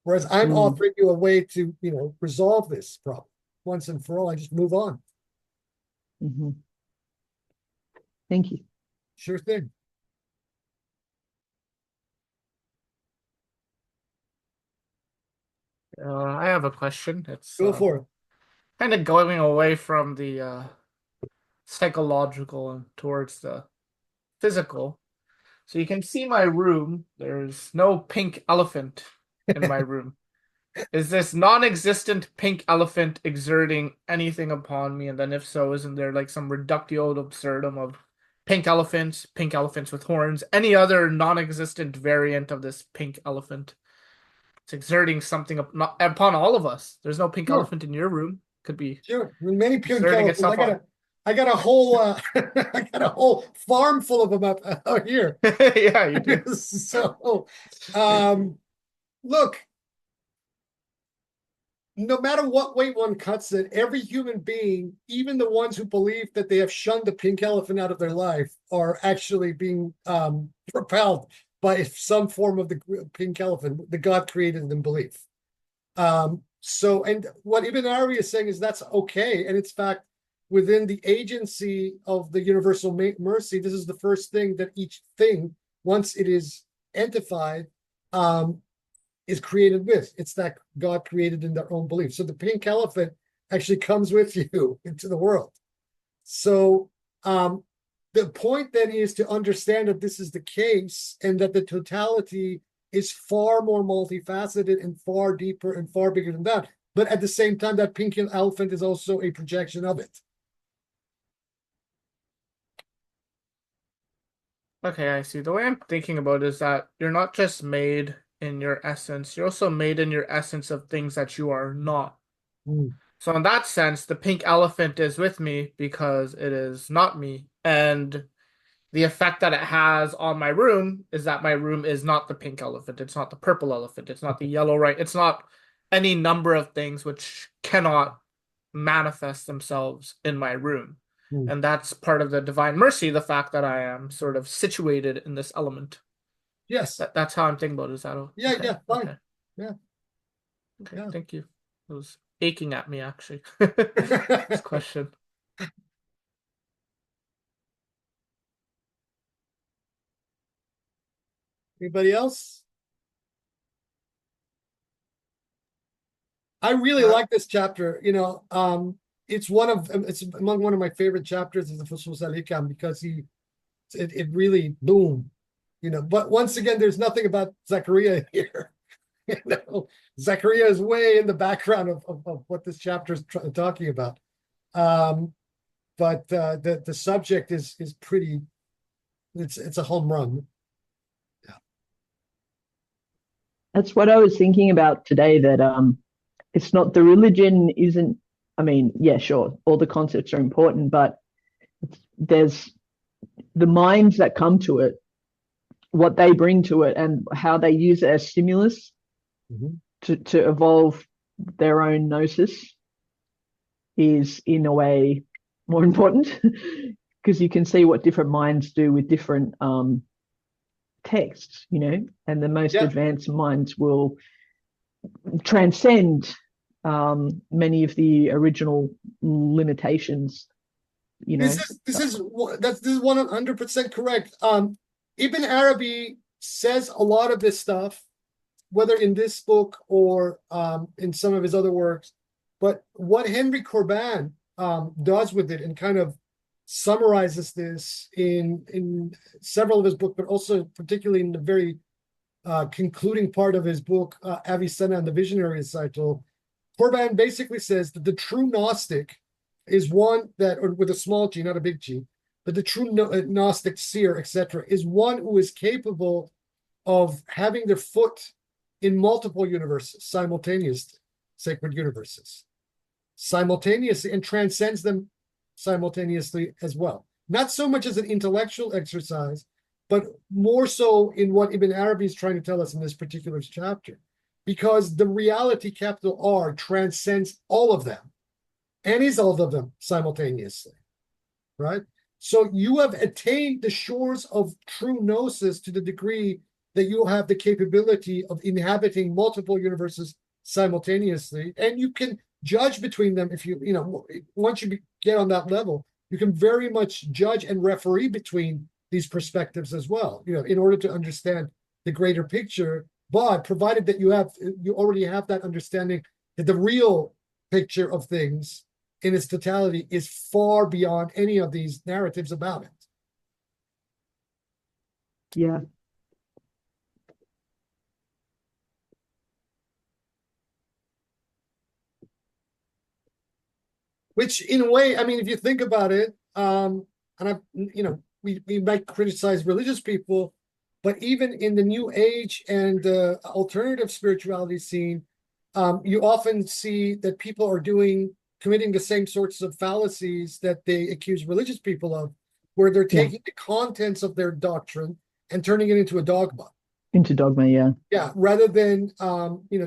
Whereas I'm offering you a way to, resolve this problem once and for all. I just move on. Thank you. Sure thing. I have a question. It's Go for it. kind of going away from the psychological and towards the physical. So you can see my room. There's no pink elephant in my room. Is this non-existent pink elephant exerting anything upon me? And then if so, isn't there like some reductio ad absurdum of pink elephants with horns, any other non-existent variant of this pink elephant? It's exerting something upon all of us. There's no pink elephant in your room. Could be many pink elephants. I got a whole I got a whole farm full of them out here. Yeah, you do. So look, no matter what way one cuts it, every human being, even the ones who believe that they have shunned the pink elephant out of their life, are actually being propelled by some form of the pink elephant, the God created them belief. So, and what Ibn Arabi is saying is that's okay. And it's fact, within the agency of the universal mercy, this is the first thing that each thing, once it is entified, is created with. It's that God created in their own belief. So the pink elephant actually comes with you into the world. So the point then is to understand that this is the case, and that the totality is far more multifaceted and far deeper and far bigger than that. But at the same time, that pink elephant is also a projection of it. Okay, I see. The way I'm thinking about it is that you're not just made in your essence, you're also made in your essence of things that you are not. So in that sense, the pink elephant is with me because it is not me. And the effect that it has on my room is that my room is not the pink elephant, it's not the purple elephant, it's not the yellow, right? It's not any number of things which cannot manifest themselves in my room. Hmm. And that's part of the divine mercy, the fact that I am sort of situated in this element. Yes. That's how I'm thinking about it. Is that okay? Yeah, yeah, fine. Okay. Yeah. Okay, Yeah. thank you. It was aching at me, actually. This question. Anybody else? I really like this chapter. It's among one of my favorite chapters of the Fusus al-Hikam because it really boom. But once again, there's nothing about Zakariya here. Zakariya is way in the background of what this chapter is talking about. But the subject is pretty. It's a home run. That's what I was thinking about today, that it's not, the religion isn't, I mean, yeah, sure, all the concepts are important, but there's the minds that come to it, what they bring to it, and how they use it as stimulus to evolve their own gnosis is in a way more important, because you can see what different minds do with different texts, and the most advanced minds will transcend many of the original limitations. This is 100% correct. Ibn Arabi says a lot of this stuff, whether in this book or in some of his other works. But what Henry Corbin does with it and kind of summarizes this in several of his books, but also particularly in the very concluding part of his book, Avicenna and the Visionary Recital, Corbin basically says that the true Gnostic is one that, or with a small g, not a big G, but the true Gnostic seer, etc., is one who is capable of having their foot in multiple universes simultaneously, sacred universes, simultaneously, and transcends them simultaneously as well. Not so much as an intellectual exercise, but more so in what Ibn Arabi is trying to tell us in this particular chapter, because the reality, capital R, transcends all of them and is all of them simultaneously, right? So you have attained the shores of true gnosis to the degree that you have the capability of inhabiting multiple universes simultaneously, and you can judge between them. If once you get on that level, you can very much judge and referee between these perspectives as well, in order to understand the greater picture. But provided that you already have that understanding that the real picture of things in its totality is far beyond any of these narratives about it. Yeah. Which, in a way, I mean, if you think about it, we might criticize religious people, but even in the New Age and the alternative spirituality scene, you often see that people are committing the same sorts of fallacies that they accuse religious people of, where they're taking the contents of their doctrine and turning it into a dogma. Into dogma, yeah. Yeah, rather than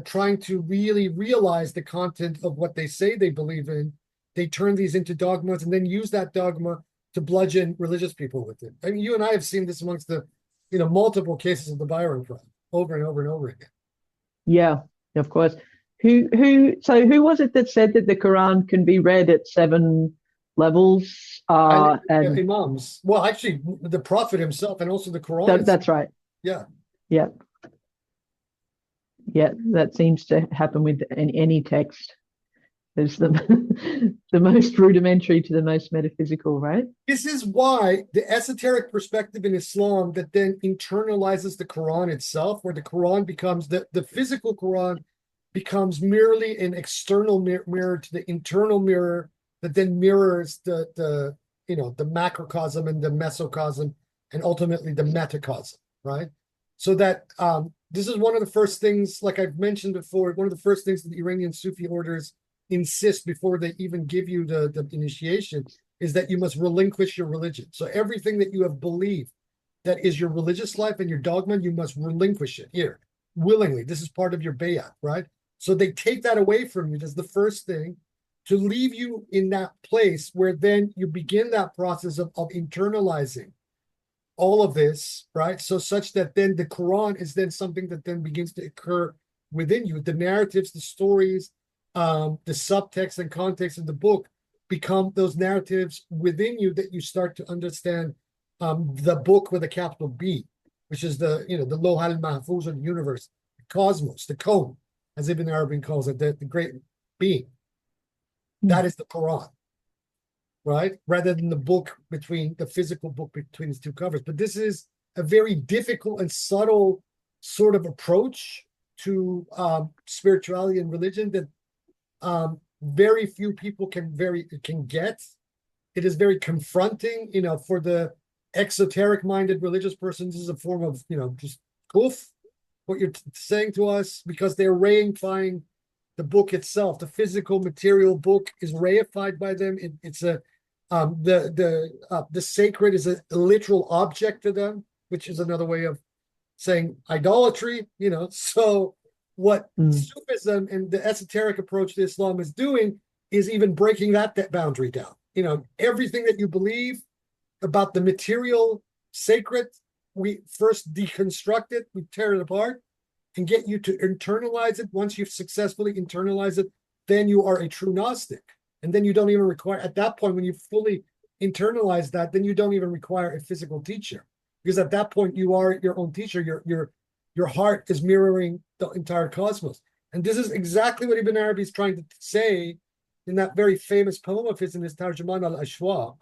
trying to really realize the content of what they say they believe in, they turn these into dogmas and then use that dogma to bludgeon religious people with it. I mean, you and I have seen this amongst the multiple cases of the Byron crime over and over and over again. Yeah, of course. Who was it that said that the Quran can be read at 7 levels? And Imams. Well, actually, the Prophet himself and also the Quran. That's right. Yeah. Yeah. Yeah, that seems to happen with any text. There's the most rudimentary to the most metaphysical, right? This is why the esoteric perspective in Islam that then internalizes the Quran itself, where the Quran becomes the physical Quran becomes merely an external mirror to the internal mirror that then mirrors the macrocosm and the mesocosm and ultimately the metacosm, right? So that this is one of the first things, like I've mentioned before, one of the first things that the Iranian Sufi orders insist before they even give you the initiation is that you must relinquish your religion. So everything that you have believed that is your religious life and your dogma, you must relinquish it here willingly. This is part of your bayat, right? So they take that away from you. That's the first thing, to leave you in that place where then you begin that process of internalizing all of this, right? So such that then the Quran is then something that then begins to occur within you. The narratives, the stories, the subtext and context of the book become those narratives within you that you start to understand the book with a capital B, which is the Lawh al-Mahfuz of the universe, the cosmos, the Kawn, as Ibn Arabi calls it, the great being. That is the Quran, right? Rather than the book between the physical book between its two covers. But this is a very difficult and subtle sort of approach to spirituality and religion that very few people can get. It is very confronting, for the exoteric-minded religious persons. This is a form of, just goof, what you're saying to us, because they're reifying the book itself. The physical material book is reified by them. It's a the sacred is a literal object to them, which is another way of saying idolatry. So what Sufism and the esoteric approach to Islam is doing is even breaking that boundary down. Everything that you believe about the material sacred, we first deconstruct it, we tear it apart, and get you to internalize it. Once you've successfully internalized it, then you are a true Gnostic. And then you don't even require, at that point, when you fully internalize that, then you don't even require a physical teacher. Because at that point, you are your own teacher. Your heart is mirroring the entire cosmos. And this is exactly what Ibn Arabi is trying to say in that very famous poem of his in his Tarjuman al-Ashwaq,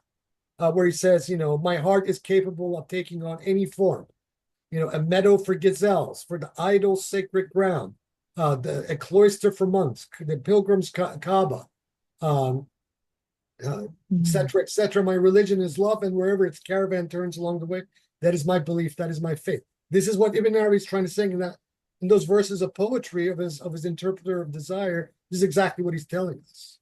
where he says, my heart is capable of taking on any form. A meadow for gazelles, for the idol sacred ground, a cloister for monks, the pilgrim's Kaaba, etc., etc. My religion is love, and wherever its caravan turns along the way, that is my belief, that is my faith. This is what Ibn Arabi is trying to say in those verses of poetry of his interpreter of desire. This is exactly what he's telling us.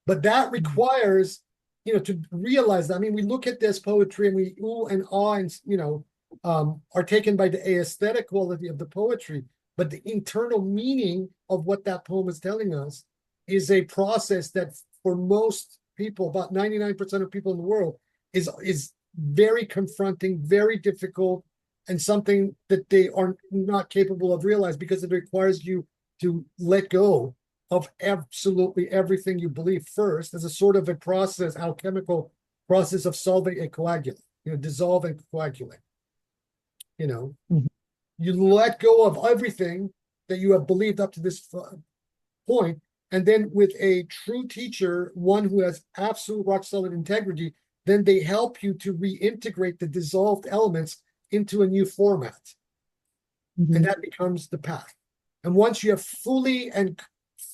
But that requires, to realize that. I mean, we look at this poetry and we ooh and ah and are taken by the aesthetic quality of the poetry, but the internal meaning of what that poem is telling us is a process that for most people, about 99% of people in the world, is very confronting, very difficult, and something that they are not capable of realizing, because it requires you to let go of absolutely everything you believe first, as a sort of a process, alchemical process of solving a coagulate, dissolve and coagulate. You let go of everything that you have believed up to this point, and then with a true teacher, one who has absolute rock solid integrity, then they help you to reintegrate the dissolved elements into a new format. And that becomes the path. And once you have fully and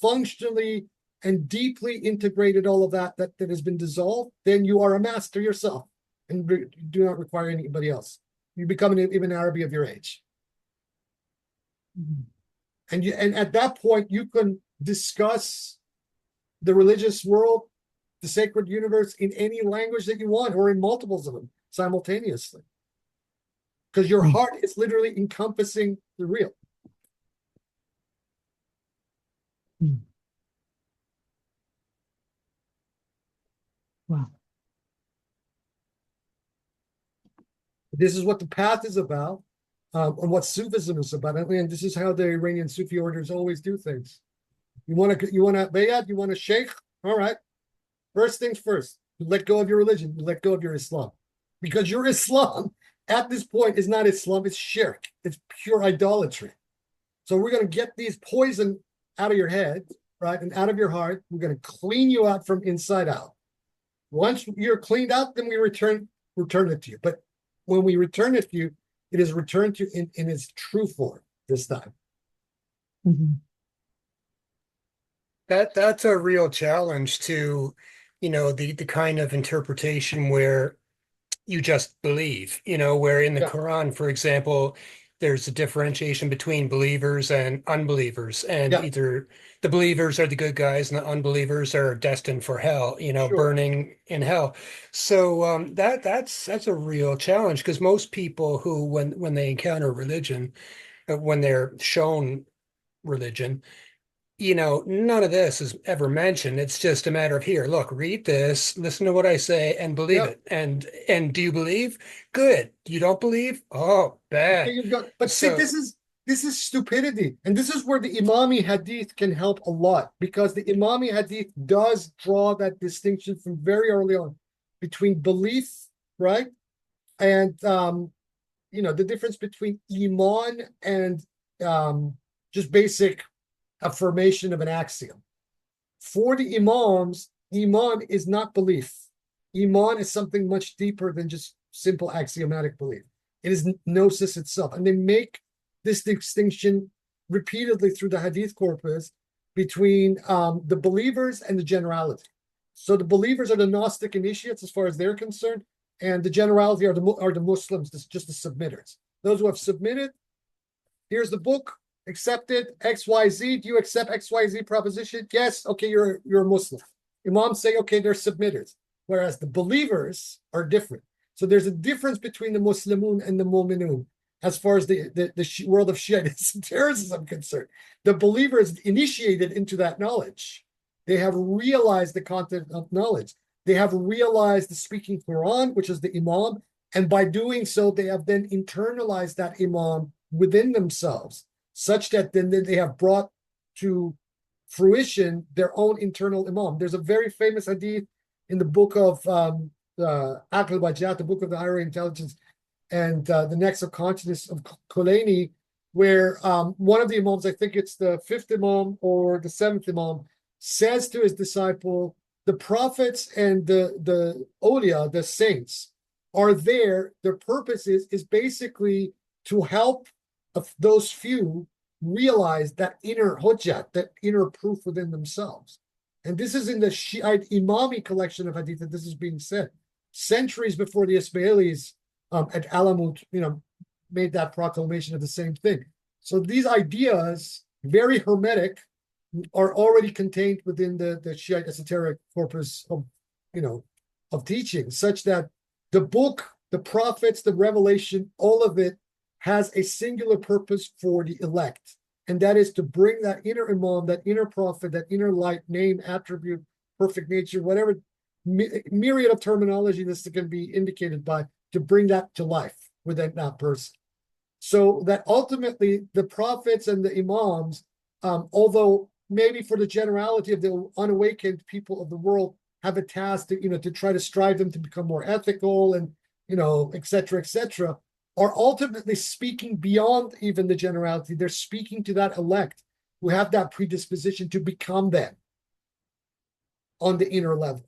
functionally and deeply integrated all of that has been dissolved, then you are a master yourself and do not require anybody else. You become an Ibn Arabi of your age. And at that point, you can discuss the religious world, the sacred universe, in any language that you want, or in multiples of them simultaneously. Because your heart is literally encompassing the real. Wow. This is what the path is about, and what Sufism is about. And this is how the Iranian Sufi orders always do things. You want a bayat, you want a sheikh? All right. First things first, you let go of your religion, you let go of your Islam. Because your Islam at this point is not Islam, it's shirk. It's pure idolatry. So we're going to get these poison out of your head, right, and out of your heart. We're going to clean you out from inside out. Once you're cleaned out, then we return it to you. But when we return it to you, it is returned to you in its true form this time. That's a real challenge to, the kind of interpretation where you just believe, where in the Quran, for example, there's a differentiation between believers and unbelievers, and Yeah, either the believers are the good guys and the unbelievers are destined for hell, sure. burning in hell. So that's a real challenge, because most people who, when they encounter religion, when they're shown religion, none of this is ever mentioned. It's just a matter of, here, look, read this, listen to what I say, and believe Yeah. it. And do you believe? Good. You don't believe? Oh, There bad. you go. But see, So this is stupidity. And this is where the Imami Hadith can help a lot, because the Imami Hadith does draw that distinction from very early on between belief, right? And the difference between Iman and just basic affirmation of an axiom. For the Imams, Iman is not belief. Iman is something much deeper than just simple axiomatic belief. It is gnosis itself. And they make this distinction repeatedly through the Hadith corpus between the believers and the generality. So the believers are the Gnostic initiates as far as they're concerned, and the generality are the Muslims, just the submitters. Those who have submitted, here's the book, accepted, XYZ. Do you accept XYZ proposition? Yes. Okay, you're a Muslim. Imams say, okay, they're submitters. Whereas the believers are different. So there's a difference between the Muslimun and the Mu'minun as far as the world of Shiite terrorism is concerned. The believers initiated into that knowledge. They have realized the content of knowledge. They have realized the speaking Quran, which is the Imam. And by doing so, they have then internalized that Imam within themselves, such that then they have brought to fruition their own internal Imam. There's a very famous hadith in the book of Aql Bajat, the book of the higher intelligence, and the Nexus of Consciousness of Khomeini, where one of the Imams, I think it's the fifth Imam or the seventh Imam, says to his disciple, the prophets and the awliya, the saints, are there. Their purpose is basically to help those few realize that inner hujjat, that inner proof within themselves. And this is in the Shiite Imami collection of hadith that this is being said. Centuries before the Ismailis at Alamut, made that proclamation of the same thing. So these ideas, very hermetic, are already contained within the Shiite esoteric corpus of teaching, such that the book, the prophets, the revelation, all of it has a singular purpose for the elect. And that is to bring that inner Imam, that inner prophet, that inner light, name, attribute, perfect nature, whatever myriad of terminology this can be indicated by, to bring that to life within that person. So that ultimately the prophets and the Imams, although maybe for the generality of the unawakened people of the world, have a task to try to strive them to become more ethical and, et cetera, are ultimately speaking beyond even the generality. They're speaking to that elect who have that predisposition to become them on the inner level.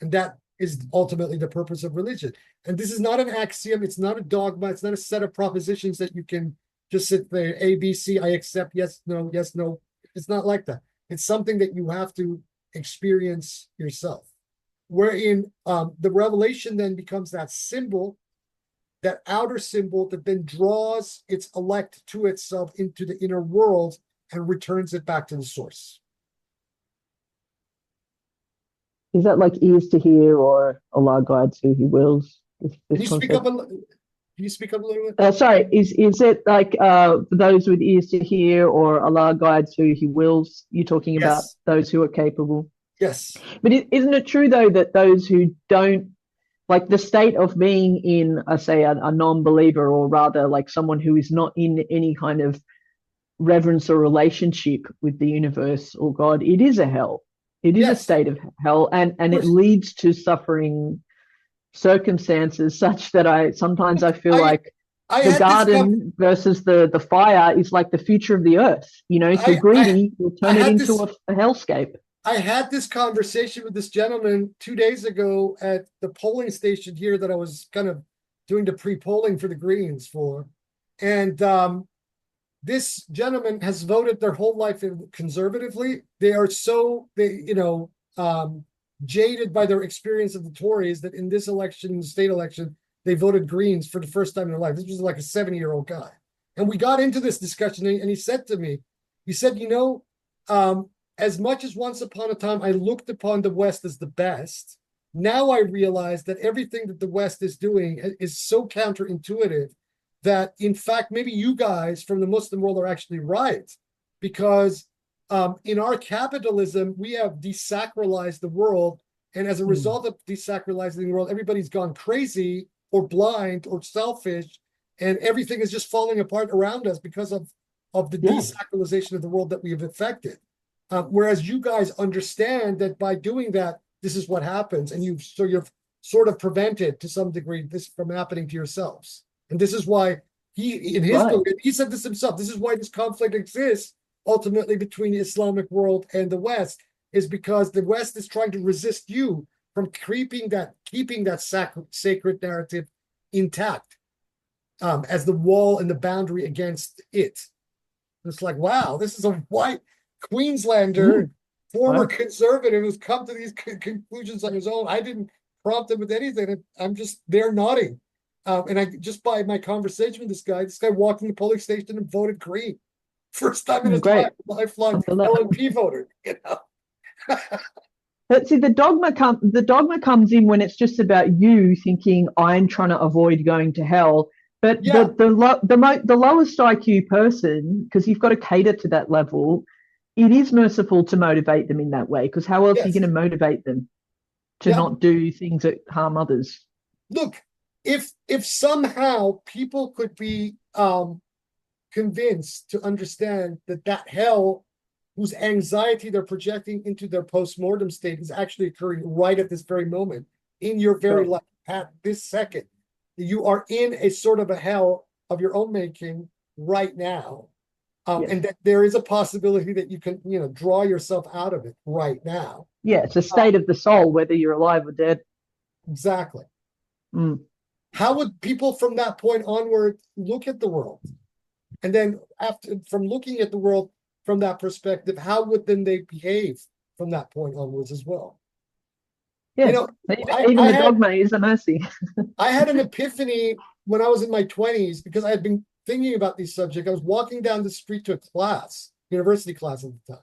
And that is ultimately the purpose of religion. And this is not an axiom. It's not a dogma. It's not a set of propositions that you can just sit there, A, B, C, I accept, yes, no, yes, no. It's not like that. It's something that you have to experience yourself. Wherein the revelation then becomes that symbol, that outer symbol that then draws its elect to itself into the inner world and returns it back to the source. Is that like ears to hear, or Allah guides who He wills? Can you speak up a little bit? Sorry, is it like for those with ears to hear, or Allah guides who He wills? You're talking about Yes. those who are capable. Yes. But isn't it true though that those who don't, like the state of being in, say, a non-believer, or rather like someone who is not in any kind of reverence or relationship with the universe or God, it is a hell. It is a state of hell, and it leads to suffering circumstances such that I feel like the garden versus the fire is like the future of the earth. If you're greedy, you'll turn it into a hellscape. I had this conversation with this gentleman 2 days ago at the polling station here that I was kind of doing the pre-polling for the Greens for. And this gentleman has voted their whole life conservatively. They are so, jaded by their experience of the Tories that in this election, state election, they voted Greens for the first time in their life. This was like a 70-year-old guy. And we got into this discussion, and he said to me, he said, as much as once upon a time I looked upon the West as the best, now I realize that everything that the West is doing is so counterintuitive that, in fact, maybe you guys from the Muslim world are actually right. Because in our capitalism, we have desacralized the world. And as a result of desacralizing the world, everybody's gone crazy or blind or selfish, and everything is just falling apart around us because of the desacralization of the world that we have affected. Whereas you guys understand that by doing that, this is what happens, and you've sort of prevented to some degree this from happening to yourselves. And this is why he said this himself. This is why this conflict exists ultimately between the Islamic world and the West, is because the West is trying to resist you from keeping that sacred narrative intact as the wall and the boundary against it. And it's like, wow, this is a white Queenslander, former conservative, who's come to these conclusions on his own. I didn't prompt him with anything. I'm just there nodding. And I just by my conversation with this guy walked in the polling station and voted Green. First time in his life, lifelong LNP voter. But see, the dogma comes in when it's just about you thinking, I'm trying to avoid going to hell. But the lowest IQ person, because you've got to cater to that level, it is merciful to motivate them in that way, because how else are you going to motivate them to not do things that harm others? Look, if somehow people could be convinced to understand that hell, whose anxiety they're projecting into their post-mortem state, is actually occurring right at this very moment, in your very life, at this second, you are in a sort of a hell of your own making right now. And that there is a possibility that you can, draw yourself out of it right now. Yeah, it's a state of the soul, whether you're alive or dead. Exactly. How would people from that point onward look at the world? And then from looking at the world from that perspective, how would then they behave from that point onwards as well? Yeah, even the dogma is a mercy. I had an epiphany when I was in my 20s, because I had been thinking about these subjects. I was walking down the street to a class, university class at the time.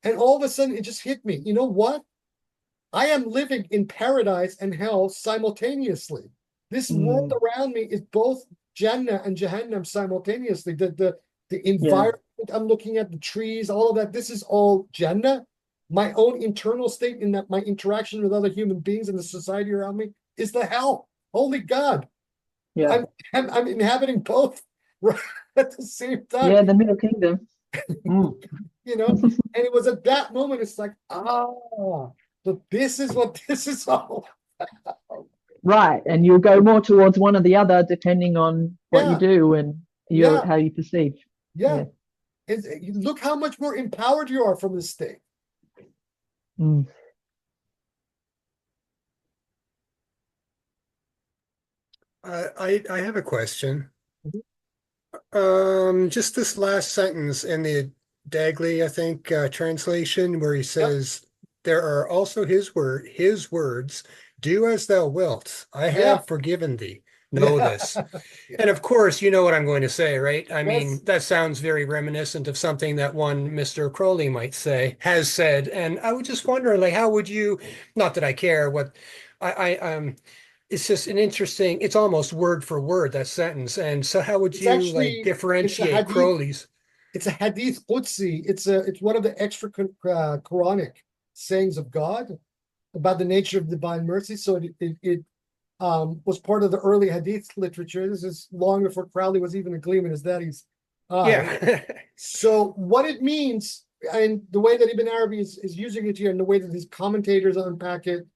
And all of a sudden it just hit me. You know what? I am living in paradise and hell simultaneously. This world around me is both Jannah and Jahannam simultaneously. The environment I'm looking at, the trees, all of that, this is all Jannah. My own internal state, in that my interaction with other human beings and the society around me, is the hell. Holy God. Yeah. I'm inhabiting both right at the same time. Yeah, the middle kingdom. And it was at that moment, it's like, so this is what this is all about. Right, and you'll go more towards one or the other depending on what you do and how you perceive. Yeah. And look how much more empowered you are from this state. I have a question. Just this last sentence in the Dagley, I think, translation, where he says, there are also his words, do as thou wilt. I have forgiven thee. Know this. And of course, you know what I'm going to say, right? I mean, that sounds very reminiscent of something that one Mr. Crowley might say, has said. And I would just wonder, like, how would you, not that I care what it's just an interesting, it's almost word for word, that sentence. And so how would you differentiate Crowley's? It's a hadith Qudsi. It's one of the extra Quranic sayings of God about the nature of divine mercy. So it was part of the early hadith literature. This is long before Crowley was even a gleam in his daddy's eye. So what it means, and the way that Ibn Arabi is using it here, and the way that his commentators unpack it,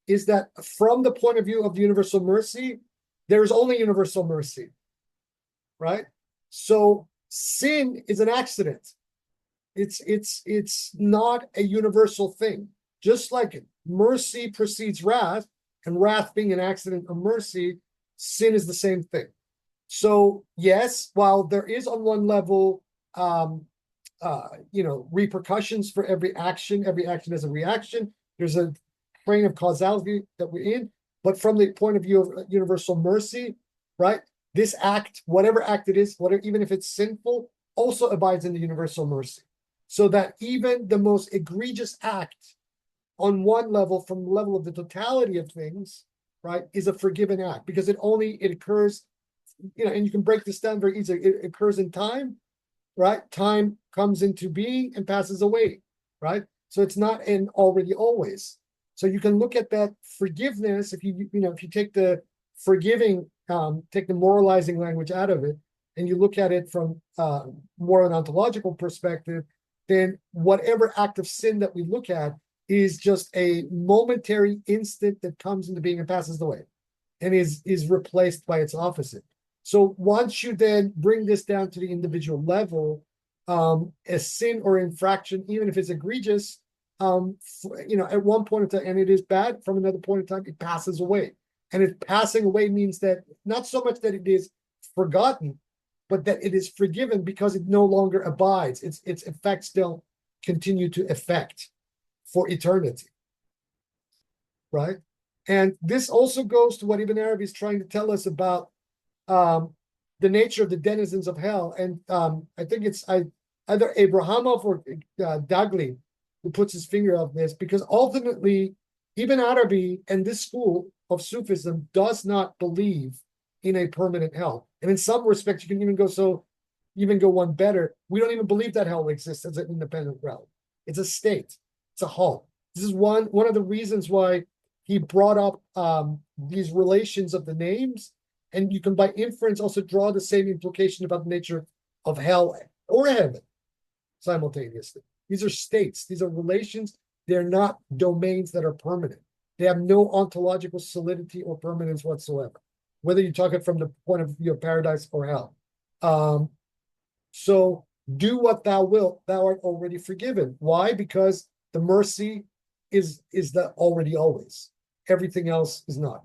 is that from the point of view of the universal mercy, there's only universal mercy, right? So sin is an accident. It's not a universal thing. Just like mercy precedes wrath, and wrath being an accident of mercy, sin is the same thing. So yes, while there is on one level, repercussions for every action has a reaction. There's a train of causality that we're in. but from the point of view of universal mercy, right? This act, whatever act it is, whatever, even if it's sinful, also abides in the universal mercy. So that even the most egregious act on one level, from the level of the totality of things, right, is a forgiven act, because it occurs, and you can break this down very easily. It occurs in time, right? Time comes into being and passes away, right? So it's not an already always. So you can look at that forgiveness, if you take the forgiving, take the moralizing language out of it, and you look at it from more an ontological perspective, then whatever act of sin that we look at is just a momentary instant that comes into being and passes away, and is replaced by its opposite. So once you then bring this down to the individual level, a sin or infraction, even if it's egregious, at one point in time, and it is bad, from another point in time, it passes away. And it passing away means that not so much that it is forgotten, but that it is forgiven because it no longer abides. Its effects don't continue to affect for eternity, right? And this also goes to what Ibn Arabi is trying to tell us about the nature of the denizens of hell. And I think it's either Abrahamov or Dagli who puts his finger on this, because ultimately Ibn Arabi and this school of Sufism does not believe in a permanent hell. And in some respects, you can even go one better. We don't even believe that hell exists as an independent realm. It's a state. It's a hall. This is one of the reasons why he brought up these relations of the names, and you can by inference also draw the same implication about the nature of hell or heaven simultaneously. These are states. These are relations. They're not domains that are permanent. They have no ontological solidity or permanence whatsoever, whether you talk it from the point of view of paradise or hell. So do what thou wilt, thou art already forgiven. Why? Because the mercy is the already always. Everything else is not.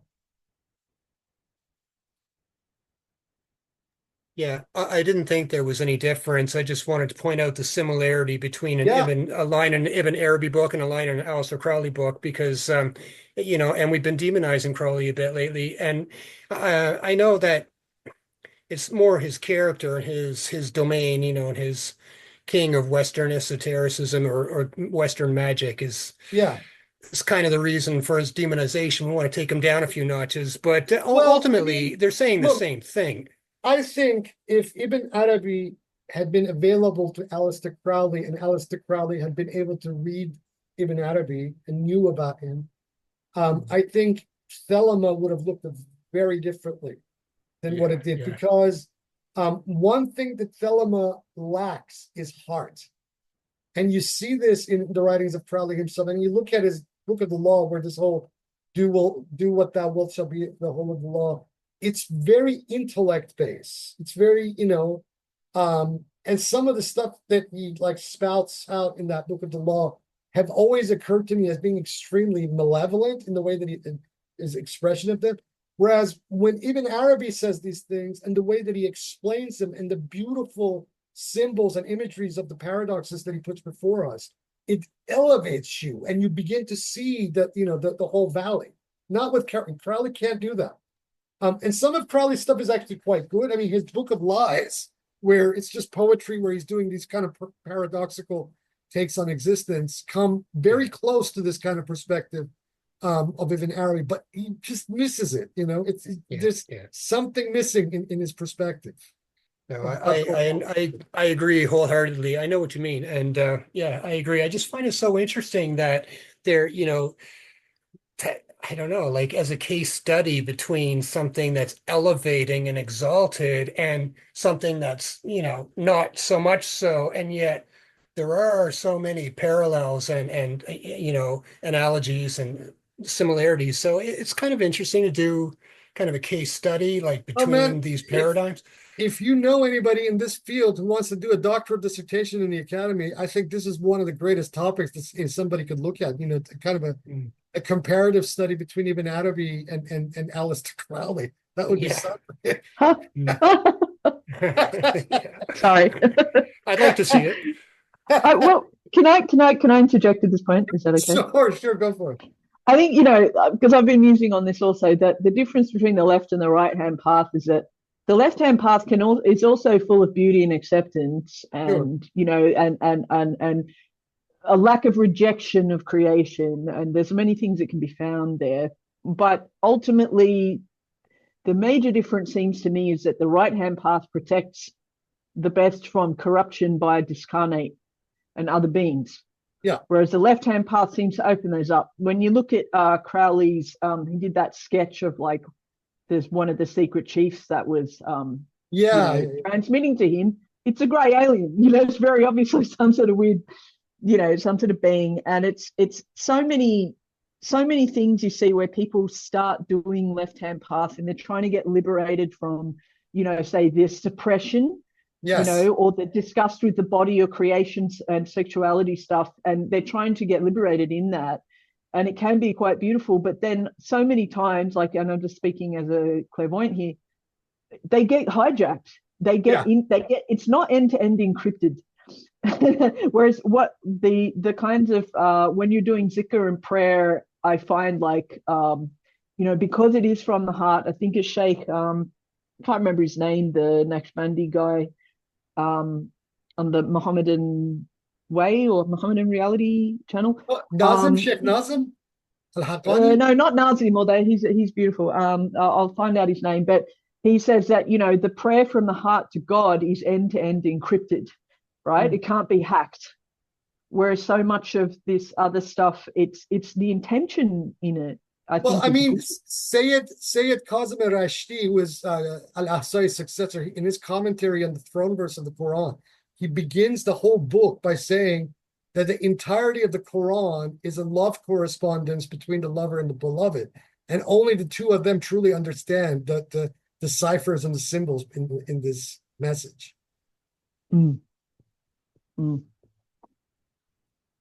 Yeah, I didn't think there was any difference. I just wanted to point out the similarity between a line in Ibn Arabi book and a line in an Aleister Crowley book, because and we've been demonizing Crowley a bit lately, and I know that it's more his character, his domain, and his king of Western esotericism or Western magic is kind of the reason for his demonization. We want to take him down a few notches, but ultimately they're saying the same thing. I think if Ibn Arabi had been available to Aleister Crowley, and Aleister Crowley had been able to read Ibn Arabi and knew about him, I think Thelema would have looked very differently than what it did, because one thing that Thelema lacks is heart. And you see this in the writings of Crowley himself, and you look at his Book of the Law, where this whole do what thou wilt shall be the whole of the law. It's very intellect based. It's very, and some of the stuff that he spouts out in that Book of the Law have always occurred to me as being extremely malevolent in the way that his expression of them. Whereas when Ibn Arabi says these things, and the way that he explains them, and the beautiful symbols and imageries of the paradoxes that he puts before us, it elevates you, and you begin to see that the whole valley. Not with Crowley. Crowley can't do that. And some of Crowley's stuff is actually quite good. I mean, his Book of Lies, where it's just poetry, where he's doing these kind of paradoxical takes on existence, come very close to this kind of perspective of Ibn Arabi, but he just misses it. There's something missing in his perspective. No, I agree wholeheartedly. I know what you mean, and I agree. I just find it so interesting that they're, I don't know, like as a case study between something that's elevating and exalted and something that's, not so much so, and yet there are so many parallels and analogies and similarities. So it's kind of interesting to do kind of a case study between these paradigms. If you know anybody in this field who wants to do a doctoral dissertation in the academy, I think this is one of the greatest topics that somebody could look at. Kind of a comparative study between Ibn Arabi and Aleister Crowley. That would be something. Sorry. I'd like to see it. Well, can I interject at this point? Is that okay? Sure, go for it. I think, you know, because I've been musing on this also, that the difference between the left and the right hand path is that the left hand path is also full of beauty and acceptance, Sure. and you know, and a lack of rejection of creation, and there's many things that can be found there. But ultimately, the major difference seems to me is that the right hand path protects the best from corruption by discarnate and other beings. Yeah. Whereas the left hand path seems to open those up. When you look at Crowley's, he did that sketch of like, there's one of the secret chiefs that was Yeah. you know, transmitting to him. It's a grey alien. You know, it's very obviously some sort of weird, you know, some sort of being. And it's so many things you see where people start doing left hand path and they're trying to get liberated from, you know, say this suppression, Yes. you know, or the disgust with the body or creations and sexuality stuff, and they're trying to get liberated in that, and it can be quite beautiful. But then so many times, like, and I'm just speaking as a clairvoyant here, they get hijacked. They get it's not end-to-end encrypted. Whereas what the kinds of when you're doing zikr and prayer, I find like you know, because it is from the heart. I think it's Sheikh I can't remember his name, the Naqshbandi guy, on the Mohammedan Way or Mohammedan Reality channel. Nazim, Sheikh Nazim al-Haqqani? No, not Naz anymore. Though he's beautiful. I'll find out his name, but he says that, you know, the prayer from the heart to God is end to end encrypted, right? It can't be hacked. Whereas so much of this other stuff, it's the intention in it. Well, I mean, Sayyid Kazim al-Rashdi, who is al-Ahsai's successor, in his commentary on the throne verse of the Quran, he begins the whole book by saying that the entirety of the Quran is a love correspondence between the lover and the beloved, and only the two of them truly understand the ciphers and the symbols in this message. Mm. Mm.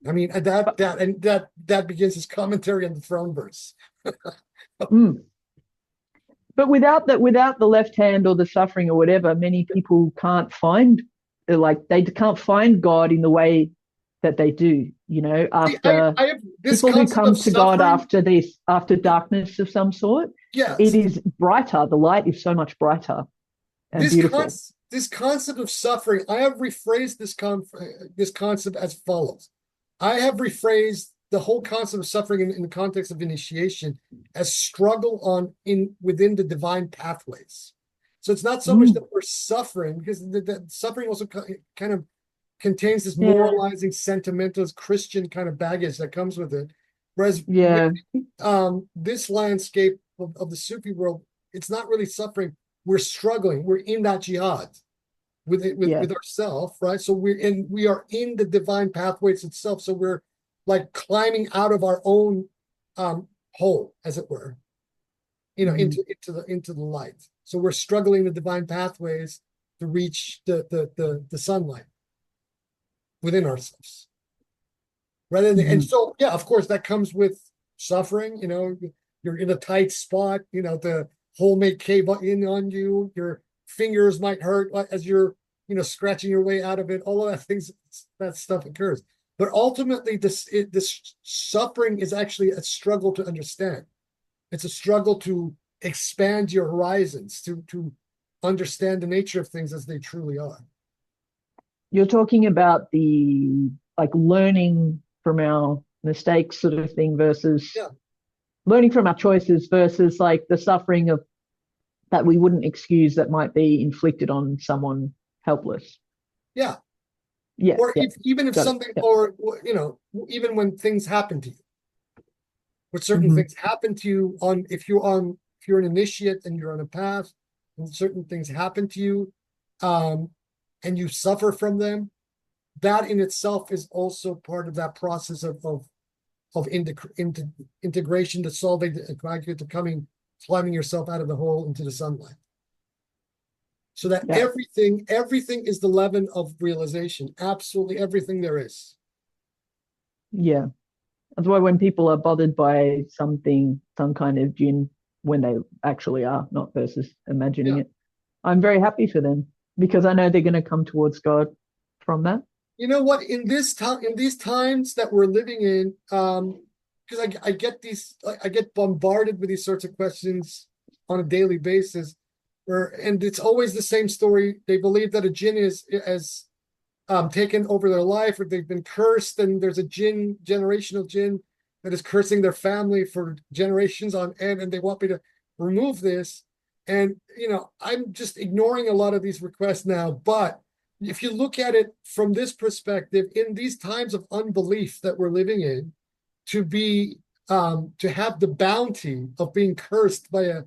I mean, that begins his commentary on the throne verse. Mm. But without the left hand or the suffering or whatever, many people can't find, like, they can't find God in the way that they do. You know, after I have this people who concept come of to God suffering. after darkness of some sort, Yes. it is brighter. The light is so much brighter and beautiful. This concept of suffering, I have rephrased this concept as follows. I have rephrased the whole concept of suffering in the context of initiation as struggle within the divine pathways. So it's not so much that we're suffering, because the suffering also kind of contains this moralizing, sentimentalist Christian kind of baggage that comes with it. Whereas this landscape of the Sufi world, it's not really suffering. We're struggling. We're in that jihad with ourselves, right? So we are in the divine pathways itself. So we're like climbing out of our own hole, as it were, you know, into the light. So we're struggling the divine pathways to reach the sunlight within ourselves. Rather than, and so of course that comes with suffering. You know, you're in a tight spot. You know, the hole may cave in on you. Your fingers might hurt as you're, you know, scratching your way out of it. All of that stuff occurs. But ultimately, this suffering is actually a struggle to understand. It's a struggle to expand your horizons, to understand the nature of things as they truly are. You're talking about the, like, learning from our mistakes sort of thing versus learning from our choices versus like the suffering of that we wouldn't excuse that might be inflicted on someone helpless. Yeah. Yeah. Or even if something, or, you know, even when things happen to you, when certain things happen to you if you're an initiate and you're on a path and certain things happen to you, and you suffer from them, that in itself is also part of that process of integration, to solving, to climbing yourself out of the hole into the sunlight. So that everything is the leaven of realization. Absolutely everything there is. Yeah. That's why when people are bothered by something, some kind of jinn, when they actually are, not versus imagining it, I'm very happy for them, because I know they're going to come towards God from that. You know what? In these times that we're living in, because I get I get bombarded with these sorts of questions on a daily basis, and it's always the same story. They believe that a jinn has taken over their life, or they've been cursed, and there's a generational jinn that is cursing their family for generations on end, and they want me to remove this. And I'm just ignoring a lot of these requests now. But if you look at it from this perspective, in these times of unbelief that we're living in, to have the bounty of being cursed by a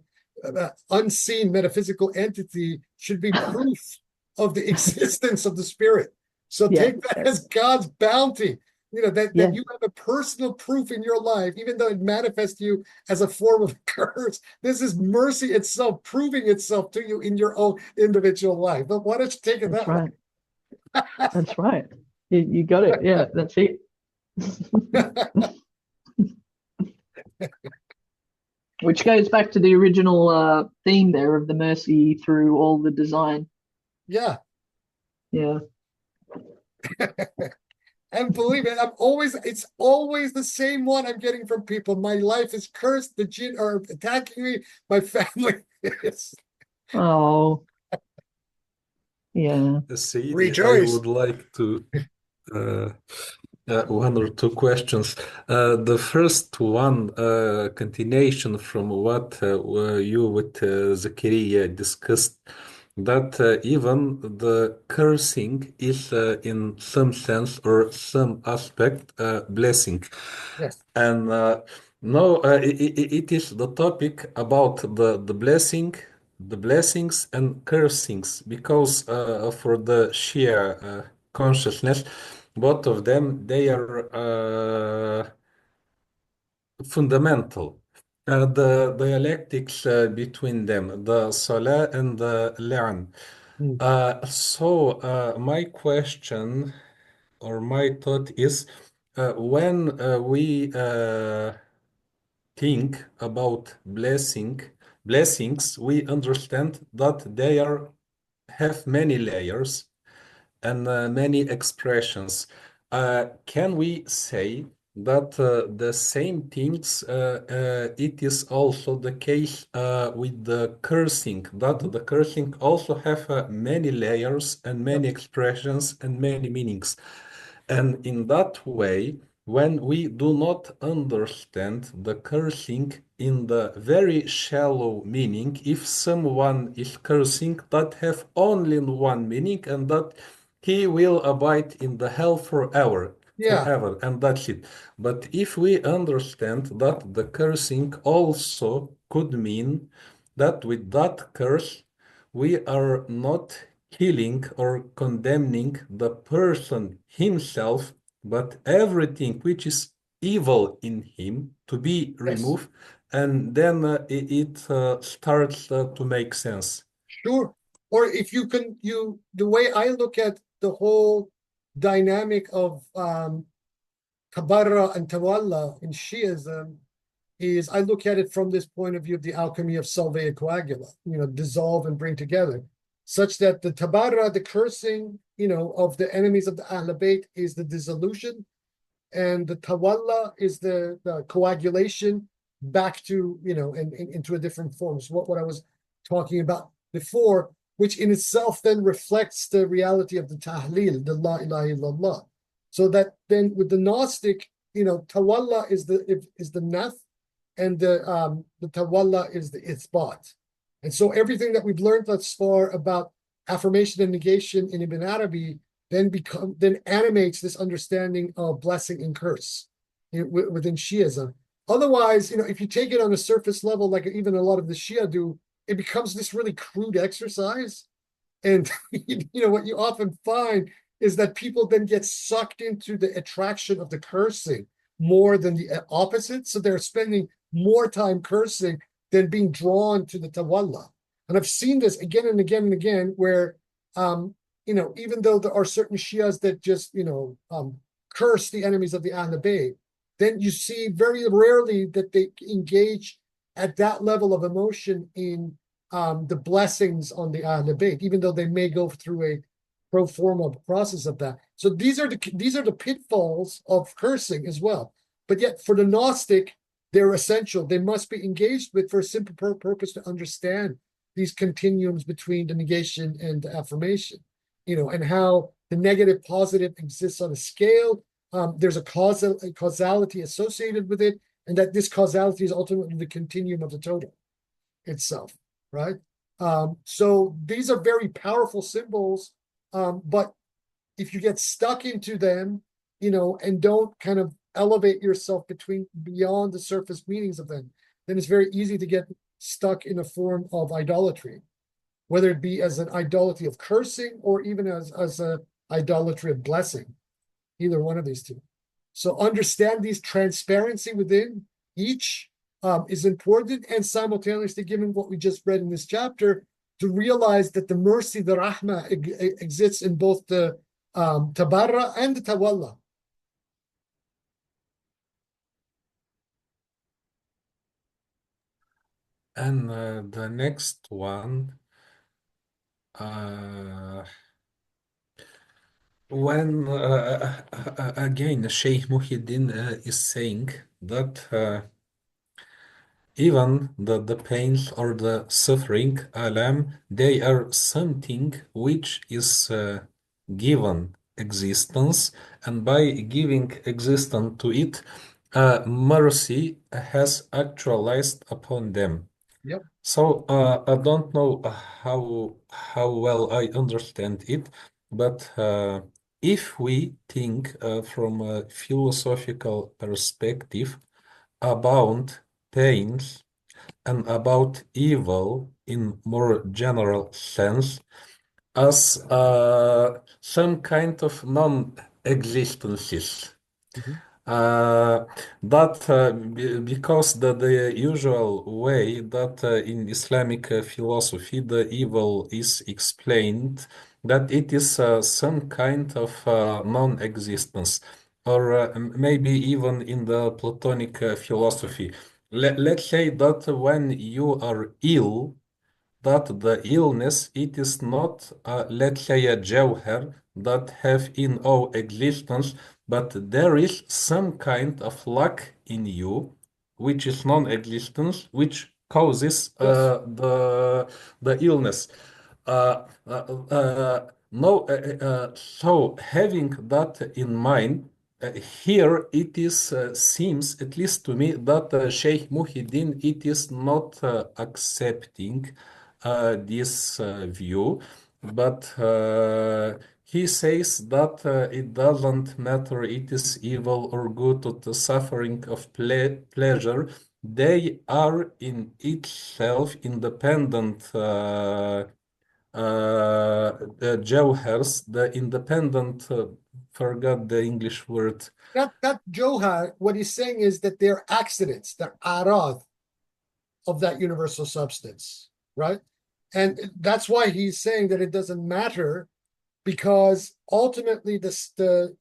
unseen metaphysical entity should be proof of the existence of the spirit. So take that as God's bounty, that you have a personal proof in your life, even though it manifests you as a form of curse. This is mercy itself, proving itself to you in your own individual life. But why don't you take it that way? That's right. You got it. Yeah, that's it. Which goes back to the original theme there of the mercy through all the design. Yeah. Yeah. And believe it, it's always the same one I'm getting from people. My life is cursed. The jinn are attacking me. My family is. Oh. Yeah. See, Rejoice. I would like to one or two questions. The first one, continuation from what you with Zakariya discussed, that even the cursing is in some sense or some aspect blessing. Yes. And no, it is the topic about the blessings and cursings, because for the Shia consciousness, both of them, they are fundamental. The dialectics between them, the salah and the la'an. So my question or my thought is, when we think about blessings, we understand that they have many layers and many expressions. Can we say that the same things, it is also the case with the cursing, that the cursing also have many layers and many expressions and many meanings? And in that way, when we do not understand the cursing in the very shallow meaning, if someone is cursing, that have only one meaning, and that he will abide in the hell forever, and that's it. But if we understand that the cursing also could mean that with that curse, we are not killing or condemning the person himself, but everything which is evil in him to be removed, and then it starts to make sense. Sure. Or if you can, the way I look at the whole dynamic of tabarra and tawalla in Shiism is, I look at it from this point of view of the alchemy of salve et coagula, dissolve and bring together, such that the tabarra, the cursing, of the enemies of the Ahl Bayt is the dissolution, and the tawalla is the coagulation back to, into a different form. So what I was talking about before, which in itself then reflects the reality of the tahleel, the la ilaha illallah. So that then with the Gnostic, tawalla is the nath, and the tawalla is the ithbat. And so everything that we've learned thus far about affirmation and negation in Ibn Arabi then animates this understanding of blessing and curse within Shiism. Otherwise, if you take it on a surface level, like even a lot of the Shia do, it becomes this really crude exercise. And what you often find is that people then get sucked into the attraction of the cursing more than the opposite. So they're spending more time cursing than being drawn to the tawalla. And I've seen this again and again and again, where even though there are certain Shias that just curse the enemies of the Ahl Bayt, then you see very rarely that they engage at that level of emotion in the blessings on the Ahl Bayt, even though they may go through a pro forma process of that. So these are the pitfalls of cursing as well. But yet for the Gnostic, they're essential. They must be engaged with for a simple purpose to understand these continuums between the negation and the affirmation, and how the negative positive exists on a scale. There's a causality associated with it, and that this causality is ultimately the continuum of the total itself, right? So these are very powerful symbols, but if you get stuck into them, and don't kind of elevate yourself beyond the surface meanings of them, then it's very easy to get stuck in a form of idolatry, whether it be as an idolatry of cursing or even as a idolatry of blessing, either one of these two. So understand these transparency within each is important, and simultaneously, given what we just read in this chapter, to realize that the mercy, the rahmah, exists in both the tabarra and the tawalla. And the next one, when again Sheikh Muhyiddin is saying that even the pains or the suffering, alam, they are something which is given existence, and by giving existence to it, mercy has actualized upon them. Yep. So I don't know how well I understand it, but if we think from a philosophical perspective about pains and about evil in more general sense as some kind of non-existences. Mhm. That because the usual way that in Islamic philosophy the evil is explained, that it is some kind of non-existence, or maybe even in the Platonic philosophy. Let's say that when you are ill, that the illness, it is not, let's say, a jawhar that have in all existence, but there is some kind of lack in you, which is non-existence, which causes the illness. No, so having that in mind, here it is seems, at least to me, that Sheikh Muhyiddin it is not accepting this view, but he says that it doesn't matter it is evil or good or the suffering of pleasure. They are in itself independent jawhars, the independent, forgot the English word. That Johar, what he's saying is that they're accidents, they're arad of that universal substance, right? And that's why he's saying that it doesn't matter, because ultimately the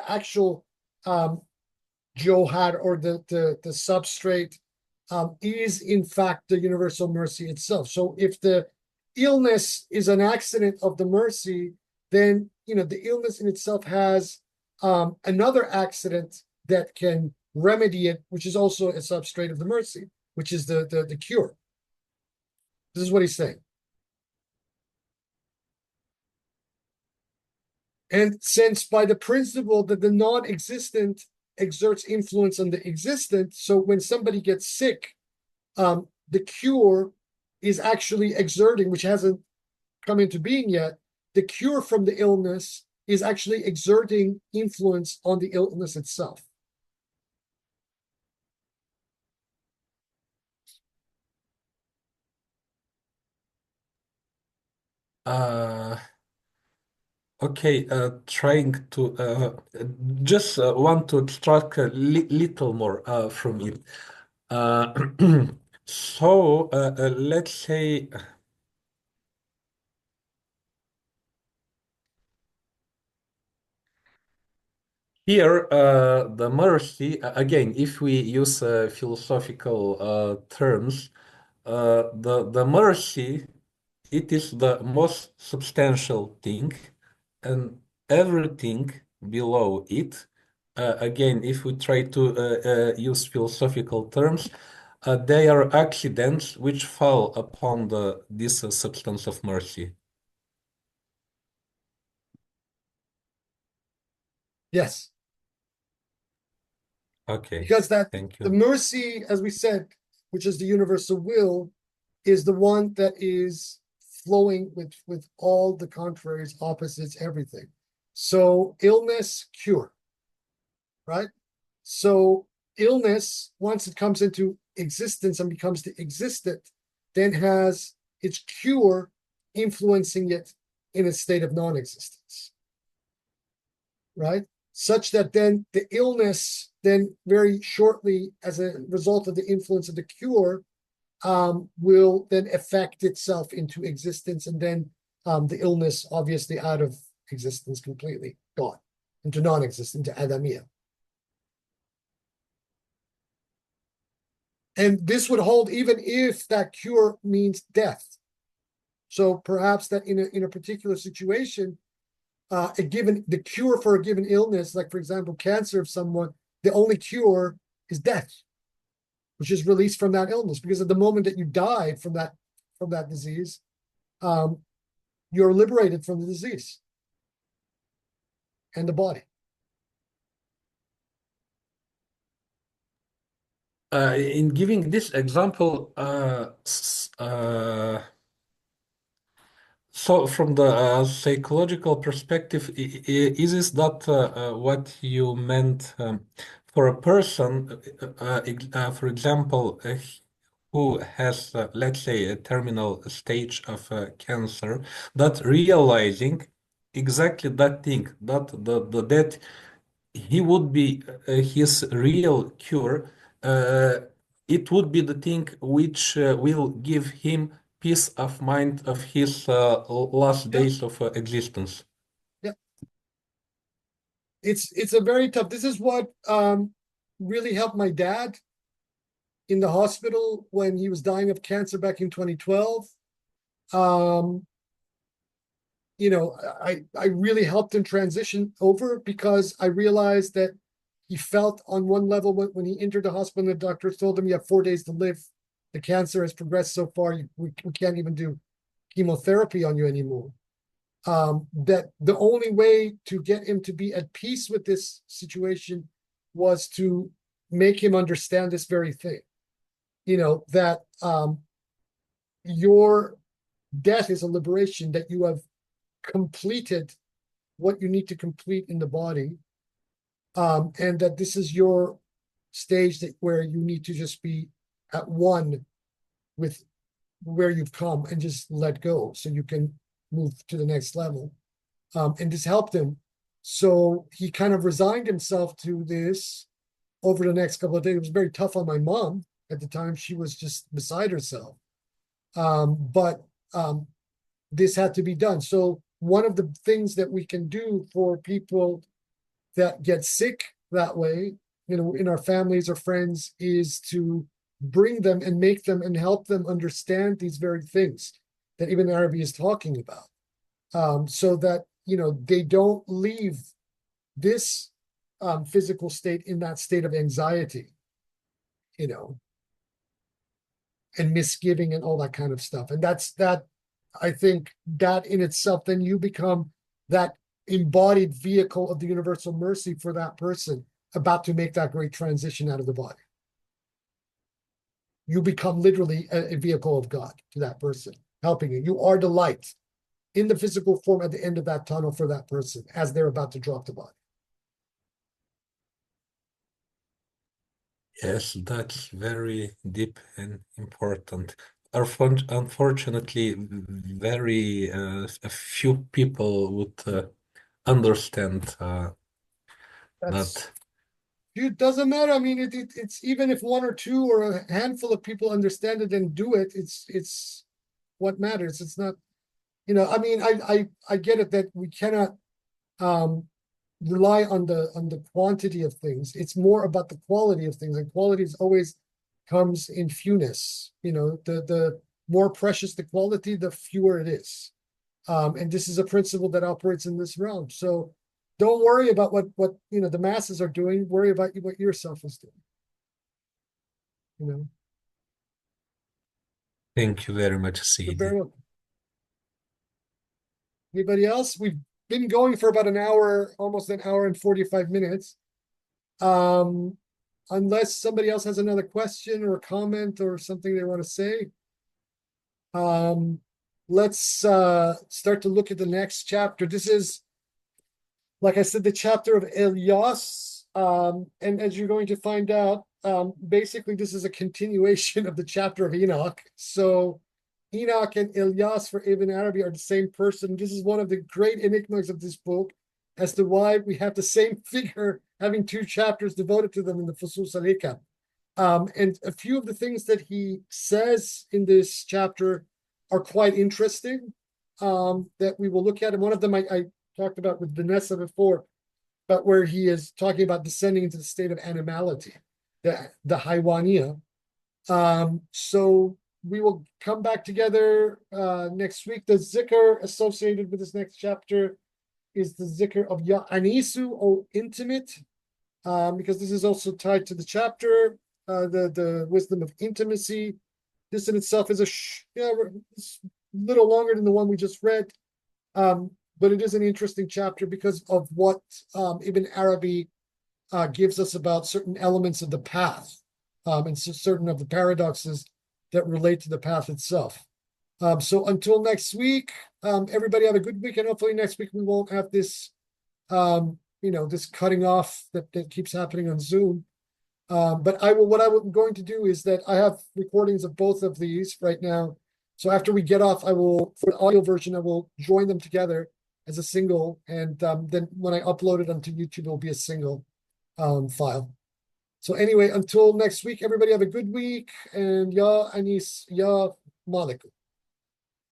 actual Johar, or the substrate, is in fact the universal mercy itself. So if the illness is an accident of the mercy, then the illness in itself has another accident that can remedy it, which is also a substrate of the mercy, which is the cure. This is what he's saying. And since by the principle that the non-existent exerts influence on the existent, so when somebody gets sick, the cure is actually exerting, which hasn't come into being yet, the cure from the illness is actually exerting influence on the illness itself. Okay, trying to just want to extract a little more from it. Uh, so let's say here the mercy, again, if we use philosophical terms, the mercy, it is the most substantial thing, and everything below it again, if we try to use philosophical terms, they are accidents which fall upon this substance of mercy. Yes. Okay, Because that thank the you. mercy, as we said, which is the universal will, is the one that is flowing with all the contraries, opposites, everything. So illness, cure, right? So illness, once it comes into existence and becomes the existent, then has its cure influencing it in a state of non-existence, right? Such that then the illness, then very shortly, as a result of the influence of the cure, will then affect itself into existence, and then the illness obviously out of existence completely, gone into non-existence, into Adamiyah. And this would hold even if that cure means death. So perhaps that in a particular situation, the cure for a given illness, like for example, cancer of someone, the only cure is death, which is released from that illness. Because at the moment that you died from that disease, you're liberated from the disease and the body. In giving this example, so from the psychological perspective, is this that what you meant for a person, for example, who has, let's say, a terminal stage of cancer, that realizing exactly that thing, that the death he would be his real cure, it would be the thing which will give him peace of mind of his last Yeah, days of existence. yeah. It's a very tough. This is what really helped my dad in the hospital when he was dying of cancer back in 2012. I really helped him transition over because I realized that he felt on one level when he entered the hospital, the doctors told him you have 4 days to live. The cancer has progressed so far, we can't even do chemotherapy on you anymore. That the only way to get him to be at peace with this situation was to make him understand this very thing. That your death is a liberation, that you have completed what you need to complete in the body, and that this is your stage where you need to just be at one with where you've come and just let go so you can move to the next level. And this helped him. So he kind of resigned himself to this over the next couple of days. It was very tough on my mom at the time. She was just beside herself. But this had to be done. So one of the things that we can do for people that get sick that way, in our families or friends, is to bring them and make them and help them understand these very things that Ibn Arabi is talking about, so that they don't leave this physical state in that state of anxiety, and misgiving and all that kind of stuff. And that I think that in itself, then you become that embodied vehicle of the universal mercy for that person about to make that great transition out of the body. You become literally a vehicle of God to that person, helping you. You are the light in the physical form at the end of that tunnel for that person as they're about to drop the body. Yes, that's very deep and important. Unfortunately, very a few people would understand That's that. It doesn't matter. I mean, it's even if one or two or a handful of people understand it and do it, it's what matters. It's not, I mean, I get it that we cannot rely on the quantity of things. It's more about the quality of things, and quality is always comes in fewness. The more precious the quality, the fewer it is. And this is a principle that operates in this realm. So don't worry about what the masses are doing. Worry about what yourself is doing. You know. Thank you very much, You're Saidi. very welcome. Anybody else? We've been going for about an hour, almost an hour and 45 minutes. Unless somebody else has another question or comment or something they want to say. Let's start to look at the next chapter. This is, like I said, the chapter of Elias. And as you're going to find out, basically this is a continuation of the chapter of Enoch. So Enoch and Elias for Ibn Arabi are the same person. This is one of the great enigmas of this book as to why we have the same figure having two chapters devoted to them in the Fusus al-Hikam. And a few of the things that he says in this chapter are quite interesting, that we will look at. And one of them I talked about with Vanessa before, but where he is talking about descending into the state of animality, the Haywania. So we will come back together next week. The zikr associated with this next chapter is the zikr of Ya Anisu, O intimate, because this is also tied to the chapter, the wisdom of intimacy. This in itself is it's a little longer than the one we just read, but it is an interesting chapter because of what Ibn Arabi gives us about certain elements of the path, and certain of the paradoxes that relate to the path itself. So until next week, everybody have a good week, and hopefully next week we won't have this, this cutting off that keeps happening on Zoom. But what I'm going to do is that I have recordings of both of these right now. So after we get off, for the audio version, I will join them together as a single, and then when I upload it onto YouTube, it will be a single file. So anyway, until next week, everybody have a good week, and Ya Anis, Ya Malik.